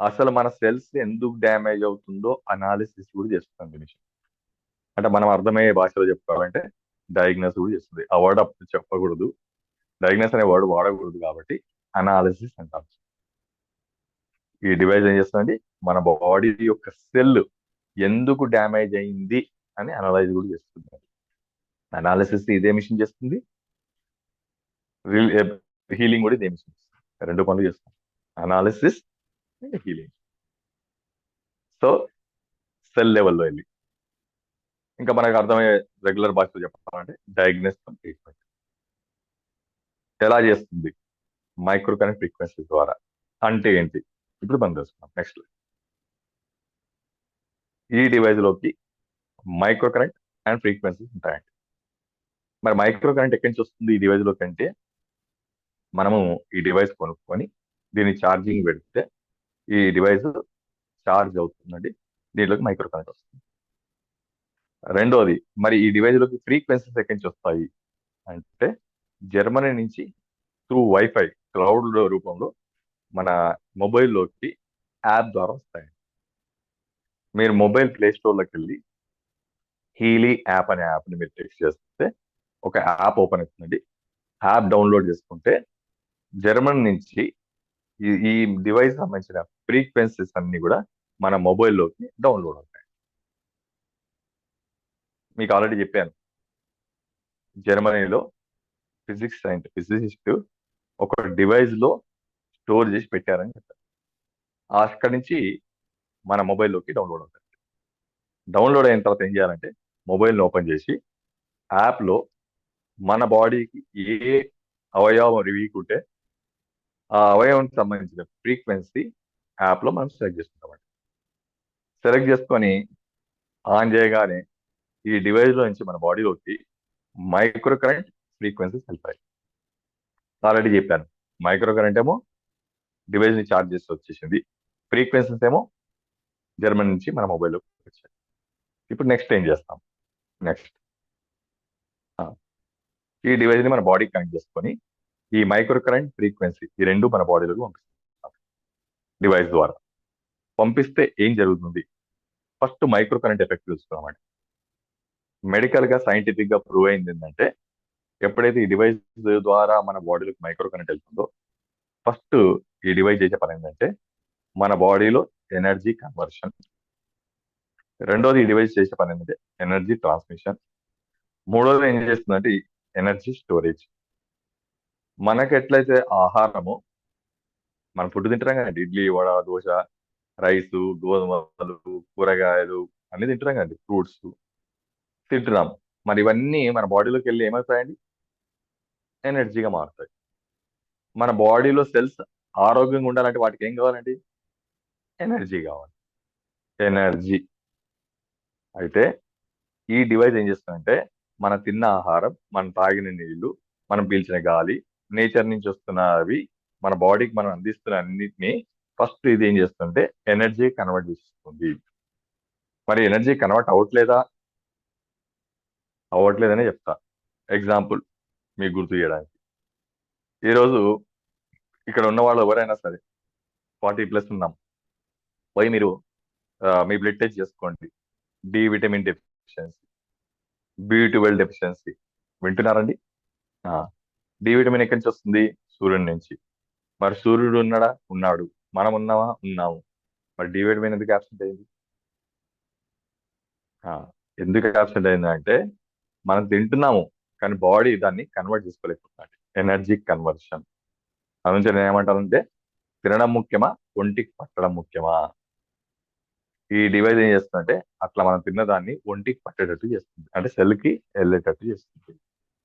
అసలు మన సెల్స్ ఎందుకు డ్యామేజ్ అవుతుందో అనాలిసిస్ కూడా చేస్తుంది మిషన్. అంటే మనం అర్థమయ్యే భాషలో చెప్పుకోవాలంటే డయాగ్నోస్ కూడా చేస్తుంది. ఆ వర్డ్ అప్పుడు చెప్పకూడదు, డయాగ్నోస్ అనే వర్డ్ వాడకూడదు, కాబట్టి అనాలిసిస్ అంటారు. ఈ డివైస్ ఏం చేస్తుందండి, మన బాడీ యొక్క సెల్ ఎందుకు డ్యామేజ్ అయింది అని అనలైజ్ కూడా చేస్తుంది. అనాలిసిస్ ఇదే మిషన్ చేస్తుంది, హీలింగ్ కూడా ఇదే మిషన్ చేస్తుంది. రెండు పనులు చేస్తుంది, analysis and healing. So cell లెవెల్లో వెళ్ళి, ఇంకా మనకు అర్థమయ్యే రెగ్యులర్ భాషలో చెప్పాలంటే డయాగ్నోస్ అండ్ ట్రీట్మెంట్ ఎలా చేస్తుంది? మైక్రో కరెంట్ ఫ్రీక్వెన్సీ ద్వారా. అంటే ఏంటి ఇప్పుడు మనం తెలుసుకున్నాం. నెక్స్ట్, ఈ డివైస్ లోకి మైక్రో కరెంట్ అండ్ ఫ్రీక్వెన్సీస్ ఉంటాయండి. మరి మైక్రో కరెంట్ ఎక్కడి నుంచి వస్తుంది ఈ డివైస్ లోకి అంటే, మనము ఈ డివైస్ కొనుక్కొని దీన్ని ఛార్జింగ్ పెడితే ఈ డివైస్ ఛార్జ్ అవుతుందండి, దీనిలోకి మైక్రో కరెంట్ వస్తుంది. రెండోది, మరి ఈ డివైస్ లోకి ఫ్రీక్వెన్సీస్ ఎక్కడి నుంచి వస్తాయి అంటే, జర్మనీ నుంచి త్రూ వైఫై క్లౌడ్ రూపంలో మన మొబైల్లోకి యాప్ ద్వారా వస్తాయి. మీరు మొబైల్ ప్లే స్టోర్లోకి వెళ్ళి హీలీ యాప్ అనే యాప్ని మీరు టెక్స్ట్ చేస్తే ఒక యాప్ ఓపెన్ అవుతుందండి. యాప్ డౌన్లోడ్ చేసుకుంటే జర్మనీ నుంచి ఈ డివైస్ సంబంధించిన ఫ్రీక్వెన్సీస్ అన్ని కూడా మన మొబైల్లోకి డౌన్లోడ్ అవుతాయి. మీకు ఆల్రెడీ చెప్పాను, జర్మనీలో ఫిజిసిస్ట్ ఒక డివైస్ లో స్టోర్ చేసి పెట్టారని చెప్పారు. అక్కడి నుంచి మన మొబైల్లోకి డౌన్లోడ్ అవుతాయి. డౌన్లోడ్ అయిన తర్వాత ఏం చేయాలంటే, మొబైల్ని ఓపెన్ చేసి యాప్లో మన బాడీకి ఏ అవయవం వీక్ ఉంటే ఆ అవయవానికి సంబంధించిన ఫ్రీక్వెన్సీ యాప్లో మనం సెలెక్ట్ చేసుకుంటామండి. సెలెక్ట్ చేసుకొని ఆన్ చేయగానే ఈ డివైస్లో నుంచి మన బాడీలోకి మైక్రో కరెంట్ ఫ్రీక్వెన్సీస్ వెళ్తాయి. ఆల్రెడీ చెప్పాను, మైక్రో కరెంట్ ఏమో డివైస్ని ఛార్జ్ చేసి వచ్చేసింది, ఫ్రీక్వెన్సీస్ ఏమో జర్మనీ నుంచి మన మొబైల్లోకి వచ్చాయి. ఇప్పుడు నెక్స్ట్ ఏం చేస్తాం? నెక్స్ట్ ఈ డివైస్ని మన బాడీకి కనెక్ట్ చేసుకొని ఈ మైక్రో కరెంట్ ఫ్రీక్వెన్సీ ఈ రెండు మన బాడీలోకి పంపిస్తాం డివైస్ ద్వారా. పంపిస్తే ఏం జరుగుతుంది? ఫస్ట్ మైక్రో కరెంట్ ఎఫెక్ట్ చూసుకున్నామండి. మెడికల్ గా, సైంటిఫిక్ గా ప్రూవ్ అయింది ఏంటంటే, ఎప్పుడైతే ఈ డివైస్ ద్వారా మన బాడీలోకి మైక్రో కరెంట్ వెళ్తుందో, ఫస్ట్ ఈ డివైస్ చేసే పని ఏంటంటే, మన బాడీలో ఎనర్జీ కన్వర్షన్, రెండోది ఈ డివైస్ చేసే పని ఏంటంటే ఎనర్జీ ట్రాన్స్మిషన్. మూడోది ఏం చేస్తుందంటే ఎనర్జీ స్టోరేజ్. మనకి ఎట్లయితే ఆహారము, మనం ఫుడ్ తింటున్నాం కదండి, ఇడ్లీ, వడ, దోశ, రైస్, గోధుమలు, కూరగాయలు అన్ని తింటున్నాం కదండి, ఫ్రూట్స్ తింటున్నాం. మరి ఇవన్నీ మన బాడీలోకి వెళ్ళి ఏమవుతాయండి? ఎనర్జీగా మారుతాయి. మన బాడీలో సెల్స్ ఆరోగ్యంగా ఉండాలంటే వాటికి ఏం కావాలండి? ఎనర్జీ కావాలి. ఎనర్జీ. అయితే ఈ డివైస్ ఏం చేస్తుందంటే మనం తిన్న ఆహారం, మనం తాగిన నీళ్లు, మనం పీల్చిన గాలి, నేచర్ నుంచి వస్తున్నవి, మన బాడీకి మనం అందిస్తున్న అన్నిటిని ఫస్ట్ ఇది ఏం చేస్తుంటే ఎనర్జీ కన్వర్ట్ చేస్తుంది. మరి ఎనర్జీ కన్వర్ట్ అవ్వట్లేదనే చెప్తా. ఎగ్జాంపుల్ మీకు గుర్తు చేయడానికి, ఈరోజు ఇక్కడ ఉన్న వాళ్ళు ఎవరైనా సరే 40+ ఉన్నాం, పోయి మీరు మీ బ్లడ్ టెస్ట్ చేసుకోండి. D vitamin deficiency, B12 deficiency. వింటున్నారండి? ఆ, డి విటమిన్ ఎక్కడి నుంచి వస్తుంది? సూర్యుడి నుంచి. మరి సూర్యుడు ఉన్నాడా? ఉన్నాడు. మనం ఉన్నామా? ఉన్నాము. మరి డి విటమిన్ ఎందుకు absent అయింది? ఆ, ఎందుకు absent అయింది అంటే మనం తింటున్నాము, కానీ బాడీ దాన్ని కన్వర్ట్ చేసుకోలేకపోతుంది. Energy conversion. అందుకే నేను ఏమంటానంటే తినడం ముఖ్యమా, ఒంటికి పట్టడం ముఖ్యమా? ఈ డివైస్ ఏం చేస్తుందంటే అట్లా మనం తిన్నదాన్ని ఒంటికి పట్టేటట్టు చేస్తుంది, అంటే సెల్ కి వెళ్ళేటట్టు చేస్తుంది.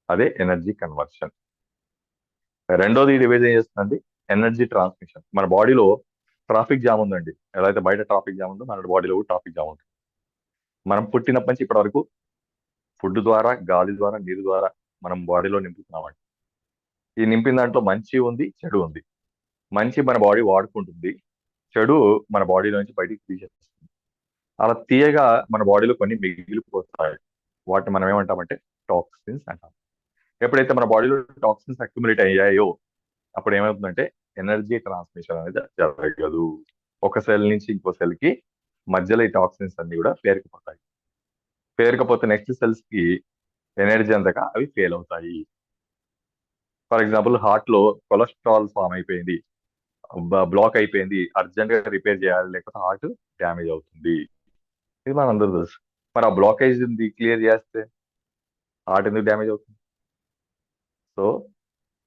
అదే ఎనర్జీ కన్వర్షన్. రెండోది ఈ డివైస్ ఏం చేస్తుందండి? Energy transmission. మన బాడీలో ట్రాఫిక్ జామ్ ఉందండి. ఎలా అయితే బయట ట్రాఫిక్ జామ్ ఉందో మన బాడీలో కూడా ట్రాఫిక్ జామ్ ఉంటుంది. మనం పుట్టినప్పటి నుంచి ఇప్పటి వరకు ఫుడ్ ద్వారా, గాలి ద్వారా, నీరు ద్వారా మనం బాడీలో నింపుతున్నామండి. ఈ నింపిన దాంట్లో మంచి ఉంది, చెడు ఉంది. మంచి మన బాడీ వాడుకుంటుంది, చెడు మన బాడీలో నుంచి బయటికి తీసేస్తుంది. అలా తీయగా మన బాడీలో కొన్ని మిగిలిపోతాయి. వాటిని మనం ఏమంటామంటే టాక్సిన్స్ అంటాం. ఎప్పుడైతే మన బాడీలో టాక్సిన్స్ అక్యుములేట్ అయ్యాయో అప్పుడు ఏమవుతుందంటే ఎనర్జీ ట్రాన్స్మిషన్ అనేది జరగదు. ఒక సెల్ నుంచి ఇంకో సెల్ కి మధ్యలో ఈ టాక్సిన్స్ అన్ని కూడా పేరుకుపోతాయి. పేరుకపోతే నెక్స్ట్ సెల్స్ కి ఎనర్జీ అందక అవి ఫెయిల్ అవుతాయి. ఫర్ ఎగ్జాంపుల్ హార్ట్ లో కొలెస్ట్రాల్ ఫామ్ అయిపోయింది, బ్లాక్ అయిపోయింది, అర్జెంట్ గా రిపేర్ చేయాలి, లేకపోతే హార్ట్ డ్యామేజ్ అవుతుంది. ఇది మన అందరూ తెలుసు. మరి ఆ బ్లాకేజ్ క్లియర్ చేస్తే హార్ట్ ఎందుకు డ్యామేజ్ అవుతుంది? సో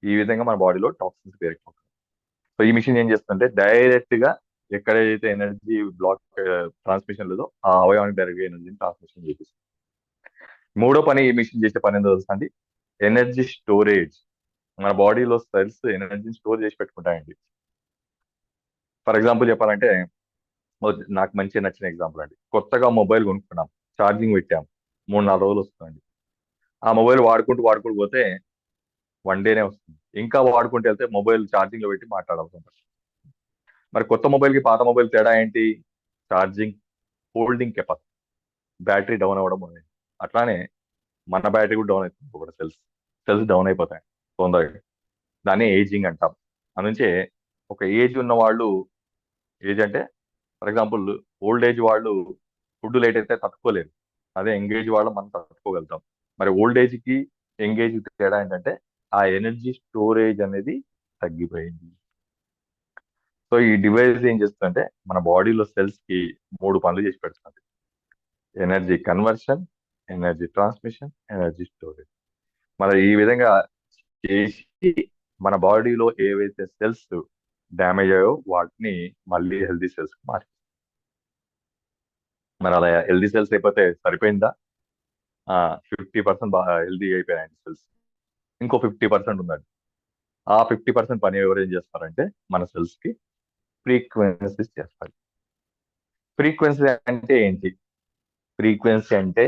ఈ విధంగా మన బాడీలో టాక్సిన్స్ పేరుకుపోతాయి. సో ఈ మిషన్ ఏం చేస్తుందంటే డైరెక్ట్ గా ఎక్కడైతే ఎనర్జీ బ్లాక్ ట్రాన్స్మిషన్ లేదో ఆ అవయవానికి డైరెక్ట్ గా ఎనర్జీని ట్రాన్స్మిషన్ చేపిస్తుంది. మూడో పని ఈ మిషన్ చేసే పని ఏంటో తెలుసా అండి? Energy storage. మన బాడీలో సెల్స్ ఎనర్జీని స్టోర్ చేసి పెట్టుకుంటాయండి. ఫర్ ఎగ్జాంపుల్ చెప్పాలంటే నాకు మంచిగా నచ్చిన ఎగ్జాంపుల్ అండి, కొత్తగా మొబైల్ కొనుక్కున్నాం, ఛార్జింగ్ పెట్టాం, 3-4 రోజులు వస్తుందండి. ఆ మొబైల్ వాడుకుంటూ వాడుకుంటూ పోతే 1 డేనే వస్తుంది. ఇంకా వాడుకుంటూ వెళ్తే మొబైల్ ఛార్జింగ్ లో పెట్టి మాట్లాడాల్సి ఉంటుంది. మరి కొత్త మొబైల్ కి పాత మొబైల్ తేడా ఏంటి? Charging holding capacity, battery down అవ్వడం అనేది. అట్లానే మన బ్యాటరీ కూడా డౌన్ అవుతుంది. కూడా సెల్స్ డౌన్ అయిపోతాయి తొందరగా. దాన్ని ఏజింగ్ అంటాం. అందుకే ఒక ఏజ్ ఉన్న వాళ్ళు, ఏజ్ అంటే ఫర్ ఎగ్జాంపుల్ ఓల్డ్ ఏజ్ వాళ్ళు ఫుడ్ లేట్ అయితే తట్టుకోలేరు. అదే ఎంగేజ్ వాళ్ళు మనం తట్టుకోగలుగుతాం. మరి ఓల్డ్ ఏజ్ కి ఎంగేజ్ తేడా ఏంటంటే ఆ ఎనర్జీ స్టోరేజ్ అనేది తగ్గిపోయింది. సో ఈ డివైస్ ఏం చేస్తుందంటే మన బాడీలో సెల్స్ కి 3 పనులు చేసి పెడుతుంది: energy conversion, energy transmission, energy storage. మరి ఈ విధంగా చేసి మన బాడీలో ఏవైతే సెల్స్ డ్యామేజ్ అయ్యాయో వాటిని మళ్ళీ హెల్దీ సెల్స్ మార్చి. మరి అలా హెల్దీ సెల్స్ అయిపోతే సరిపోయిందా? 50% బాగా హెల్దీ అయిపోయాయండి సెల్స్. ఇంకో 50% ఉందండి. ఆ 50% పని ఎవరు ఏం చేస్తారంటే మన సెల్స్ కి ఫ్రీక్వెన్సీస్ చేస్తారు. ఫ్రీక్వెన్సీ అంటే ఏంటి? ఫ్రీక్వెన్సీ అంటే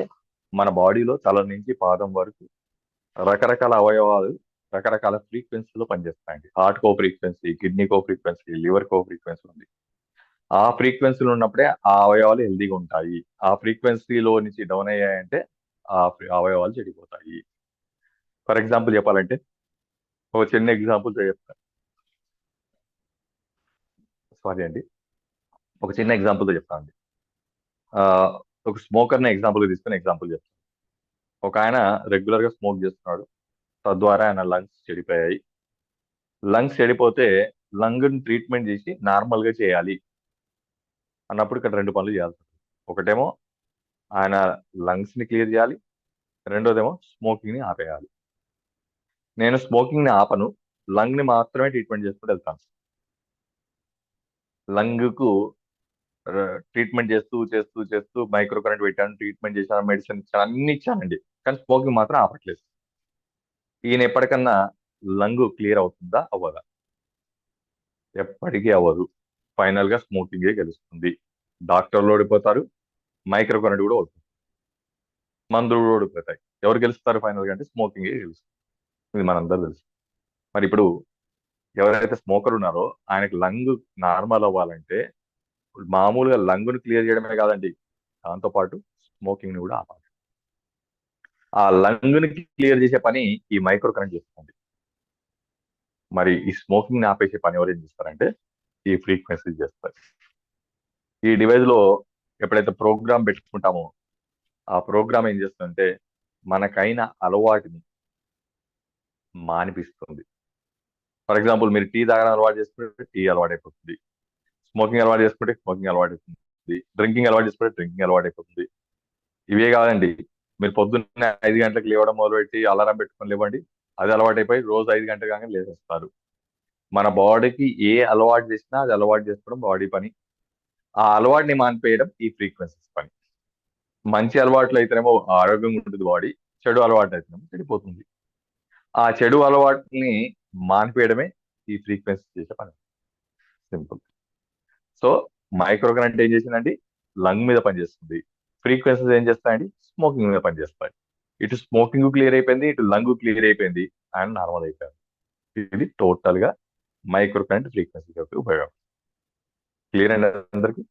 మన బాడీలో తల నుంచి పాదం వరకు రకరకాల అవయవాలు రకరకాల ఫ్రీక్వెన్సీలో పనిచేస్తాయండి. హార్ట్ కో ఫ్రీక్వెన్సీ, కిడ్నీ కో ఫ్రీక్వెన్సీ, లివర్ కో ఫ్రీక్వెన్సీ ఉంది. ఆ ఫ్రీక్వెన్సీలు ఉన్నప్పుడే ఆ అవయవాలు హెల్దీగా ఉంటాయి. ఆ ఫ్రీక్వెన్సీలో నుంచి డౌన్ అయ్యాయంటే అవయవాలు చెడిపోతాయి. ఫర్ ఎగ్జాంపుల్ చెప్పాలంటే ఒక చిన్న ఎగ్జాంపుల్ చెప్తాను. సారీ అండి, ఒక చిన్న ఎగ్జాంపుల్ తో చెప్తానండి. ఆ, ఒక స్మోకర్ ని ఎగ్జాంపుల్ తీసుకుని ఎగ్జాంపుల్ చెప్తాను. ఒక ఆయన రెగ్యులర్ గా స్మోక్ చేస్తున్నాడు, తద్వారా ఆయన లంగ్స్ చెడిపోయాయి. లంగ్స్ చెడిపోతే లంగ్ ట్రీట్మెంట్ చేసి నార్మల్ గా చేయాలి అన్నప్పుడు ఇక్కడ 2 పనులు చేయాల్సి ఉంటుంది. ఒకటేమో ఆయన లంగ్స్ ని క్లియర్ చేయాలి, రెండోదేమో స్మోకింగ్ ని ఆపేయాలి. నేను స్మోకింగ్ ని ఆపను, లంగ్ ని మాత్రమే ట్రీట్మెంట్ చేసుకుంటూ వెళ్తాను. లంగ్ కు ట్రీట్మెంట్ చేస్తూ చేస్తూ చేస్తూ మైక్రో కరెంట్ పెట్టాను, ట్రీట్మెంట్ చేశాను, మెడిసిన్ ఇచ్చాను, అన్ని ఇచ్చానండి. కానీ స్మోకింగ్ మాత్రం ఆపట్లేదు. ఈయన ఎప్పటికన్నా లంగ్ క్లియర్ అవుతుందా అవ్వదా? ఎప్పటికీ అవ్వదు. ఫైనల్ గా స్మోకింగే గెలుస్తుంది. డాక్టర్లు ఓడిపోతారు, మైక్రో కరెంట్ కూడా ఓడిపోతుంది, మందులు కూడా ఓడిపోతాయి. ఎవరు గెలుస్తారు ఫైనల్ గా అంటే స్మోకింగే గెలుస్తుంది. ఇది మనందరూ తెలుసు. మరి ఇప్పుడు ఎవరైతే స్మోకర్ ఉన్నారో ఆయనకి లంగ్ నార్మల్ అవ్వాలంటే మామూలుగా లంగును క్లియర్ చేయడమే కాదండి, దాంతో పాటు స్మోకింగ్ ని కూడా ఆపాలి. ఆ లంగుని క్లియర్ చేసే పని ఈ మైక్రో కరెంట్ చేస్తుంది. మరి ఈ స్మోకింగ్ ని ఆపేసే పని ఎవరు ఏం చేస్తారంటే ఈ ఫ్రీక్వెన్సీ చేస్తారు. ఈ డివైస్ లో ఎప్పుడైతే ప్రోగ్రామ్ పెట్టుకుంటామో ఆ ప్రోగ్రామ్ ఏం చేస్తుందంటే మనకైన అలవాటుని మానిపిస్తుంది. ఫర్ ఎగ్జాంపుల్, మీరు టీ తాగడం అలవాటు చేసుకుంటే టీ అలవాటు అయిపోతుంది, స్మోకింగ్ అలవాటు చేసుకుంటే స్మోకింగ్ అలవాటు అయిపోతుంది, డ్రింకింగ్ అలవాటు చేసుకుంటే డ్రింకింగ్ అలవాటు అయిపోతుంది. ఇవే కాదండి, మీరు పొద్దున్నే 5 గంటలకు లేవడం మొదలుపెట్టి అలారం పెట్టుకొని లేవండి, అది అలవాటు అయిపోయి రోజు 5 గంటల కానీ లేచేస్తారు. మన బాడీకి ఏ అలవాటు చేసినా అది అలవాటు చేసుకోవడం బాడీ పని. ఆ అలవాటుని మానిపేయడం ఈ ఫ్రీక్వెన్సీస్ పని. మంచి అలవాట్లు అయితేనేమో ఆరోగ్యంగా ఉంటుంది బాడీ, చెడు అలవాటు అయితేనేమో చెడిపోతుంది. ఆ చెడు అలవాటుని మానిపేయడమే ఈ ఫ్రీక్వెన్సీ చేసే పని. సింపుల్. సో మైక్రో కరెంట్ ఏం చేసిందండి, లంగ్ మీద పనిచేస్తుంది. ఫ్రీక్వెన్సీస్ ఏం చేస్తాయండి, స్మోకింగ్ మీద పనిచేస్తాయి. ఇటు స్మోకింగ్ క్లియర్ అయిపోయింది, ఇటు లంగ్ క్లియర్ అయిపోయింది, అండ్ నార్మల్ అయిపోయింది. ఇది టోటల్ గా మైక్రో కరెంట్ ఫ్రీక్వెన్సీ యొక్క ఉపయోగం. క్లియర్ అండి అందరికి?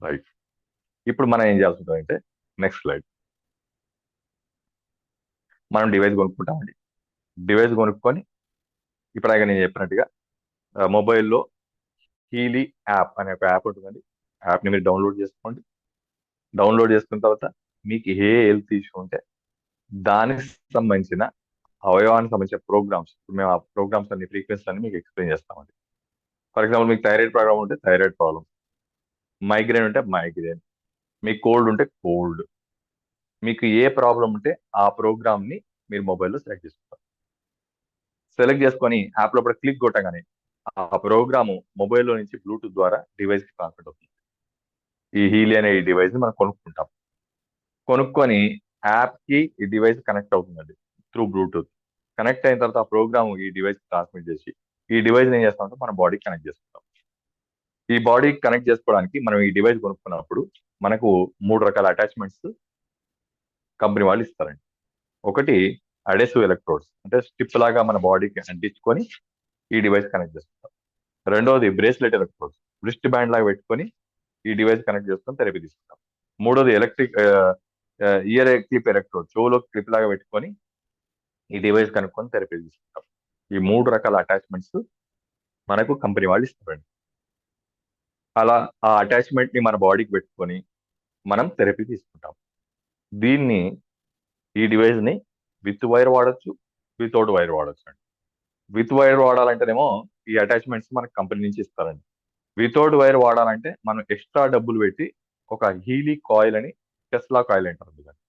రైట్. ఇప్పుడు మనం ఏం చేయాల్సి ఉంటుందంటే నెక్స్ట్ స్లైడ్. మనం డివైస్ కొనుక్కుంటామండి. డివైస్ కొనుక్కొని ఇప్పుడాక నేను చెప్పినట్టుగా మొబైల్లో హీలీ యాప్ అనే ఒక యాప్ ఉంటుందండి. యాప్ని మీరు డౌన్లోడ్ చేసుకోండి. డౌన్లోడ్ చేసుకున్న తర్వాత మీకు ఏ హెల్త్ ఇష్యూ ఉంటే దానికి సంబంధించిన అవయవానికి సంబంధించిన ప్రోగ్రామ్స్, మేము ఆ ప్రోగ్రామ్స్ అన్ని ఫ్రీక్వెన్సీ అన్ని మీకు ఎక్స్ప్లెయిన్ చేస్తామండి. ఫర్ ఎగ్జాంపుల్, మీకు థైరాయిడ్ ప్రాబ్లం ఉంటే థైరాయిడ్ ప్రాబ్లం, మైగ్రేన్ ఉంటే మైగ్రేన్, మీకు కోల్డ్ ఉంటే కోల్డ్, మీకు ఏ ప్రాబ్లం ఉంటే ఆ ప్రోగ్రామ్ ని మీరు మొబైల్లో సెలెక్ట్ చేసుకుంటారు. సెలెక్ట్ చేసుకొని యాప్ లోపల క్లిక్ కొట్టగానే ఆ ప్రోగ్రాము మొబైల్లో నుంచి బ్లూటూత్ ద్వారా డివైస్ కి ట్రాన్స్ఫర్ అవుతుంది. ఈ హీలీ అనే ఈ డివైస్ ని మనం కొనుక్కుంటాం. కొనుక్కొని యాప్ కి ఈ డివైస్ కనెక్ట్ అవుతుందండి త్రూ బ్లూటూత్. కనెక్ట్ అయిన తర్వాత ఆ ప్రోగ్రామ్ ఈ డివైస్ ట్రాన్స్మిట్ చేసి ఈ డివైస్ ఏం చేస్తామంటే మన బాడీకి కనెక్ట్ చేసుకుంటాం. ఈ బాడీకి కనెక్ట్ చేసుకోవడానికి మనం ఈ డివైస్ కొనుక్కున్నప్పుడు మనకు 3 రకాల అటాచ్మెంట్స్ కంపెనీ వాళ్ళు ఇస్తారండి. ఒకటి అడెసివ్ ఎలక్ట్రోడ్స్, అంటే స్టిప్ లాగా మన బాడీకి అంటించుకొని ఈ డివైస్ కనెక్ట్ చేసుకుంటాం. రెండోది బ్రేస్లెట్ ఎలక్ట్రోడ్స్, రిస్ట్ బ్యాండ్ లాగా పెట్టుకొని ఈ డివైస్ కనెక్ట్ చేసుకొని థెరపీ తీసుకుంటాం. మూడోది ఎలక్ట్రిక్ ఇయర్ క్లిప్ ఎలక్ట్రోడ్, చెవులో క్లిప్ లాగా పెట్టుకొని ఈ డివైస్ కనుక్కొని థెరపీ తీసుకుంటాం. ఈ 3 రకాల అటాచ్మెంట్స్ మనకు కంపెనీ వాళ్ళు ఇస్తారండి. అలా ఆ అటాచ్మెంట్ ని మన బాడీకి పెట్టుకొని మనం థెరపీ తీసుకుంటాం. దీన్ని ఈ డివైస్ ని విత్ వైర్ వాడచ్చు, వితౌట్ వైర్ వాడచ్చు అండి. విత్ వైర్ వాడాలంటేనేమో ఈ అటాచ్మెంట్స్ మనకు కంపెనీ నుంచి ఇస్తారండి. వితౌట్ వైర్ వాడాలంటే మనం ఎక్స్ట్రా డబ్బులు పెట్టి ఒక హీలీ కాయిల్ అని, టెస్లా కాయిల్ అంటారు దాన్ని,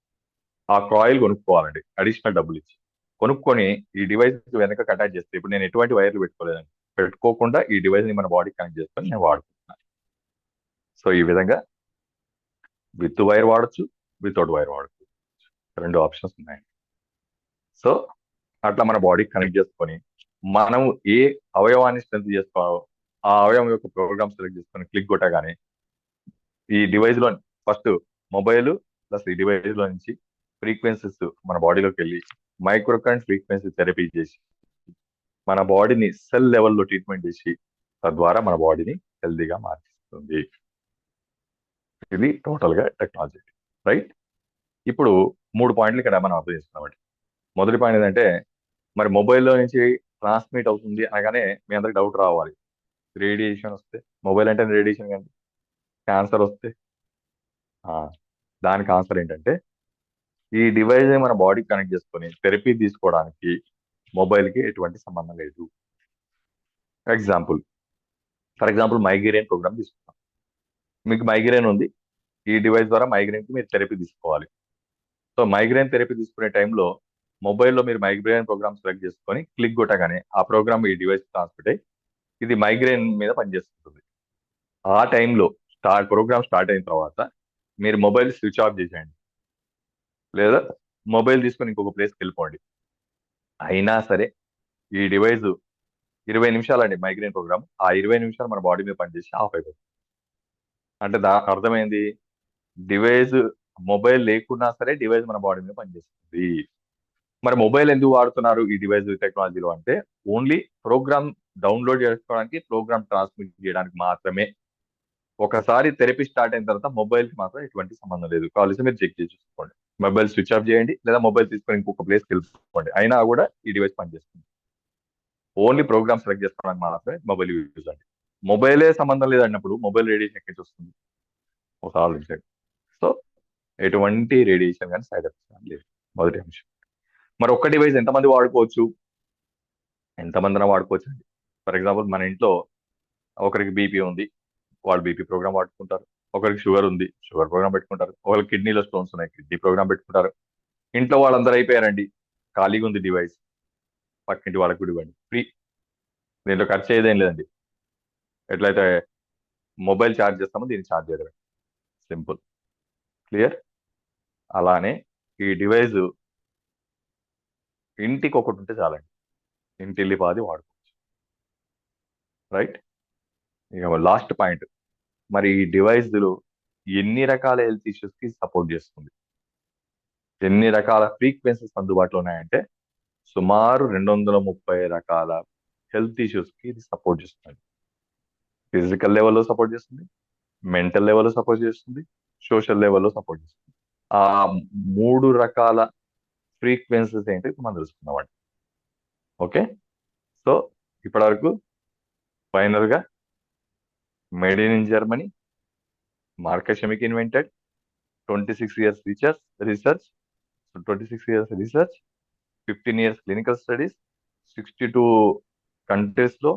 ఆ కాయిల్ కొనుక్కోవాలండి అడిషనల్ డబ్బులు ఇచ్చి. కొనుక్కొని ఈ డివైస్ వెనక అటాచ్ చేస్తే, ఇప్పుడు నేను ఎటువంటి వైర్లు పెట్టుకోలేదండి, పెట్టుకోకుండా ఈ డివైస్ ని మన బాడీకి కనెక్ట్ చేసుకొని నేను వాడుకుంటున్నాను. సో ఈ విధంగా విత్ వైర్ వాడచ్చు, వితౌట్ వైర్ వాడచ్చు, 2 ఆప్షన్స్ ఉన్నాయండి. సో అట్లా మన బాడీకి కనెక్ట్ చేసుకొని మనం ఏ అవయవాన్ని స్ట్రెంత్ చేసుకోవాలో ఆ అవయవం యొక్క ప్రోగ్రామ్ సెలెక్ట్ చేసుకొని క్లిక్ కొట్టగానే ఈ డివైస్ లో ఫస్ట్ మొబైల్ ప్లస్ ఈ డివైస్ లో నుంచి ఫ్రీక్వెన్సీస్ మన బాడీలోకి వెళ్ళి మైక్రో కరెంట్ ఫ్రీక్వెన్సీ థెరపీ చేసి మన బాడీని సెల్ లెవెల్లో ట్రీట్మెంట్ చేసి తద్వారా మన బాడీని హెల్దీగా మార్చిస్తుంది. ఇది టోటల్ గా టెక్నాలజీ, రైట్? ఇప్పుడు 3 పాయింట్లు ఇక్కడ మనం అర్థం చేసుకున్నామండి. మొదటి పాయింట్ ఏంటంటే, మరి మొబైల్లో నుంచి ట్రాన్స్మిట్ అవుతుంది అనగానే మీ అందరికి డౌట్ రావాలి, రేడియేషన్ వస్తే, మొబైల్ అంటే రేడియేషన్ కానీ క్యాన్సర్ వస్తే, ఆ, దానికి ఆన్సర్ ఏంటంటే ఈ డివైస్ మన బాడీకి కనెక్ట్ చేసుకొని థెరపీ తీసుకోవడానికి మొబైల్ కి ఎటువంటి సంబంధం లేదు. Example, for example migraine program తీసుకుంటాం. మీకు మైగ్రేన్ ఉంది, ఈ డివైస్ ద్వారా మైగ్రేన్కి మీరు థెరపీ తీసుకోవాలి. సో మైగ్రేన్ థెరపీ తీసుకునే టైంలో మొబైల్లో మీరు మైగ్రేన్ ప్రోగ్రామ్ సెలెక్ట్ చేసుకొని క్లిక్ కొట్టగానే ఆ ప్రోగ్రామ్ ఈ డివైస్ ట్రాన్స్మిట్ అయ్యి ఇది మైగ్రేన్ మీద పనిచేస్తుంది. ఆ టైంలో ప్రోగ్రామ్ స్టార్ట్ అయిన తర్వాత మీరు మొబైల్ స్విచ్ ఆఫ్ చేసేయండి, లేదా మొబైల్ తీసుకొని ఇంకొక ప్లేస్కి వెళ్ళిపోండి. అయినా సరే ఈ డివైస్ 20 నిమిషాలండి మైగ్రేన్ ప్రోగ్రామ్, ఆ 20 నిమిషాలు మన బాడీ మీద పనిచేసి ఆఫ్ అయిపోతుంది. అంటే అర్థమైంది, డివైస్ మొబైల్ లేకున్నా సరే డివైస్ మన బాడీ మీద పనిచేస్తుంది. మరి మొబైల్ ఎందుకు వాడుతున్నారు ఈ డివైస్ టెక్నాలజీలో అంటే ఓన్లీ ప్రోగ్రామ్ డౌన్లోడ్ చేసుకోవడానికి, ప్రోగ్రామ్ ట్రాన్స్మిట్ చేయడానికి మాత్రమే. ఒకసారి థెరపీ స్టార్ట్ అయిన తర్వాత మొబైల్ కి మాత్రం ఎటువంటి సంబంధం లేదు. కావాల్సి మీరు చెక్ చేసి చూసుకోండి. మొబైల్ స్విచ్ ఆఫ్ చేయండి, లేదా మొబైల్ తీసుకొని ఇంకొక ప్లేస్కి వెళ్ళిపోండి, అయినా కూడా ఈ డివైస్ పనిచేస్తుంది. ఓన్లీ ప్రోగ్రామ్ సెలెక్ట్ చేసుకోవడానికి మాత్రమే మొబైల్ యూజ్ అండి. మొబైలే సంబంధం లేదన్నప్పుడు మొబైల్ రేడియేషన్ ఎక్కడి నుంచి వస్తుంది? ఒక ఆలోచించండి. సో ఎటువంటి రేడియేషన్ కానీ సైడ్ ఎఫెక్ట్స్ కానీ లేదు. మొదటి అంశం. మరి ఒక్క డివైస్ ఎంతమంది వాడుకోవచ్చు? ఎంతమందినా వాడుకోవచ్చు అండి. ఫర్ ఎగ్జాంపుల్, మన ఇంట్లో ఒకరికి బీపీ ఉంది, వాళ్ళు బీపీ ప్రోగ్రామ్ వాడుకుంటారు. ఒకరికి షుగర్ ఉంది, షుగర్ ప్రోగ్రామ్ పెట్టుకుంటారు. ఒకరికి కిడ్నీలో స్టోన్స్ ఉన్నాయి, కిడ్నీ ప్రోగ్రామ్ పెట్టుకుంటారు. ఇంట్లో వాళ్ళందరూ అయిపోయారండి, ఖాళీగా ఉంది డివైస్, పక్కింటి వాళ్ళకి కూడా ఇవ్వండి, ఫ్రీ. దీంట్లో ఖర్చు అయ్యేదేం లేదండి. ఎట్లయితే మొబైల్ ఛార్జ్ చేస్తామో దీన్ని ఛార్జ్ చేయడమే, సింపుల్, క్లియర్. అలానే ఈ డివైస్ ఇంటికి ఒకటి ఉంటే చాలండి, ఇంటిల్లి పాది వాడుకోవచ్చు, రైట్. ఇక లాస్ట్ పాయింట్, మరి ఈ డివైస్లు ఎన్ని రకాల హెల్త్ ఇష్యూస్ కి సపోర్ట్ చేస్తుంది, ఎన్ని రకాల ఫ్రీక్వెన్సీస్ అందుబాటులో ఉన్నాయంటే సుమారు 230 రకాల హెల్త్ ఇష్యూస్ కి ఇది సపోర్ట్ చేస్తుంది. ఫిజికల్ లెవెల్లో సపోర్ట్ చేస్తుంది, మెంటల్ లెవెల్లో సపోర్ట్ చేస్తుంది, సోషల్ లెవెల్లో సపోర్ట్ చేస్తుంది. ఆ 3 రకాల ఫ్రీక్వెన్సీస్ ఏంటో ఇప్పుడు మనం తెలుసుకుందామండి. ఓకే. సో ఇప్పటివరకు ఫైనల్ గా మేడ్ ఇన్ జర్మనీ, మార్కస్ షెమిక్ invented, 26 years research, so 26 years research, 15 years clinical studies, 62 countries లో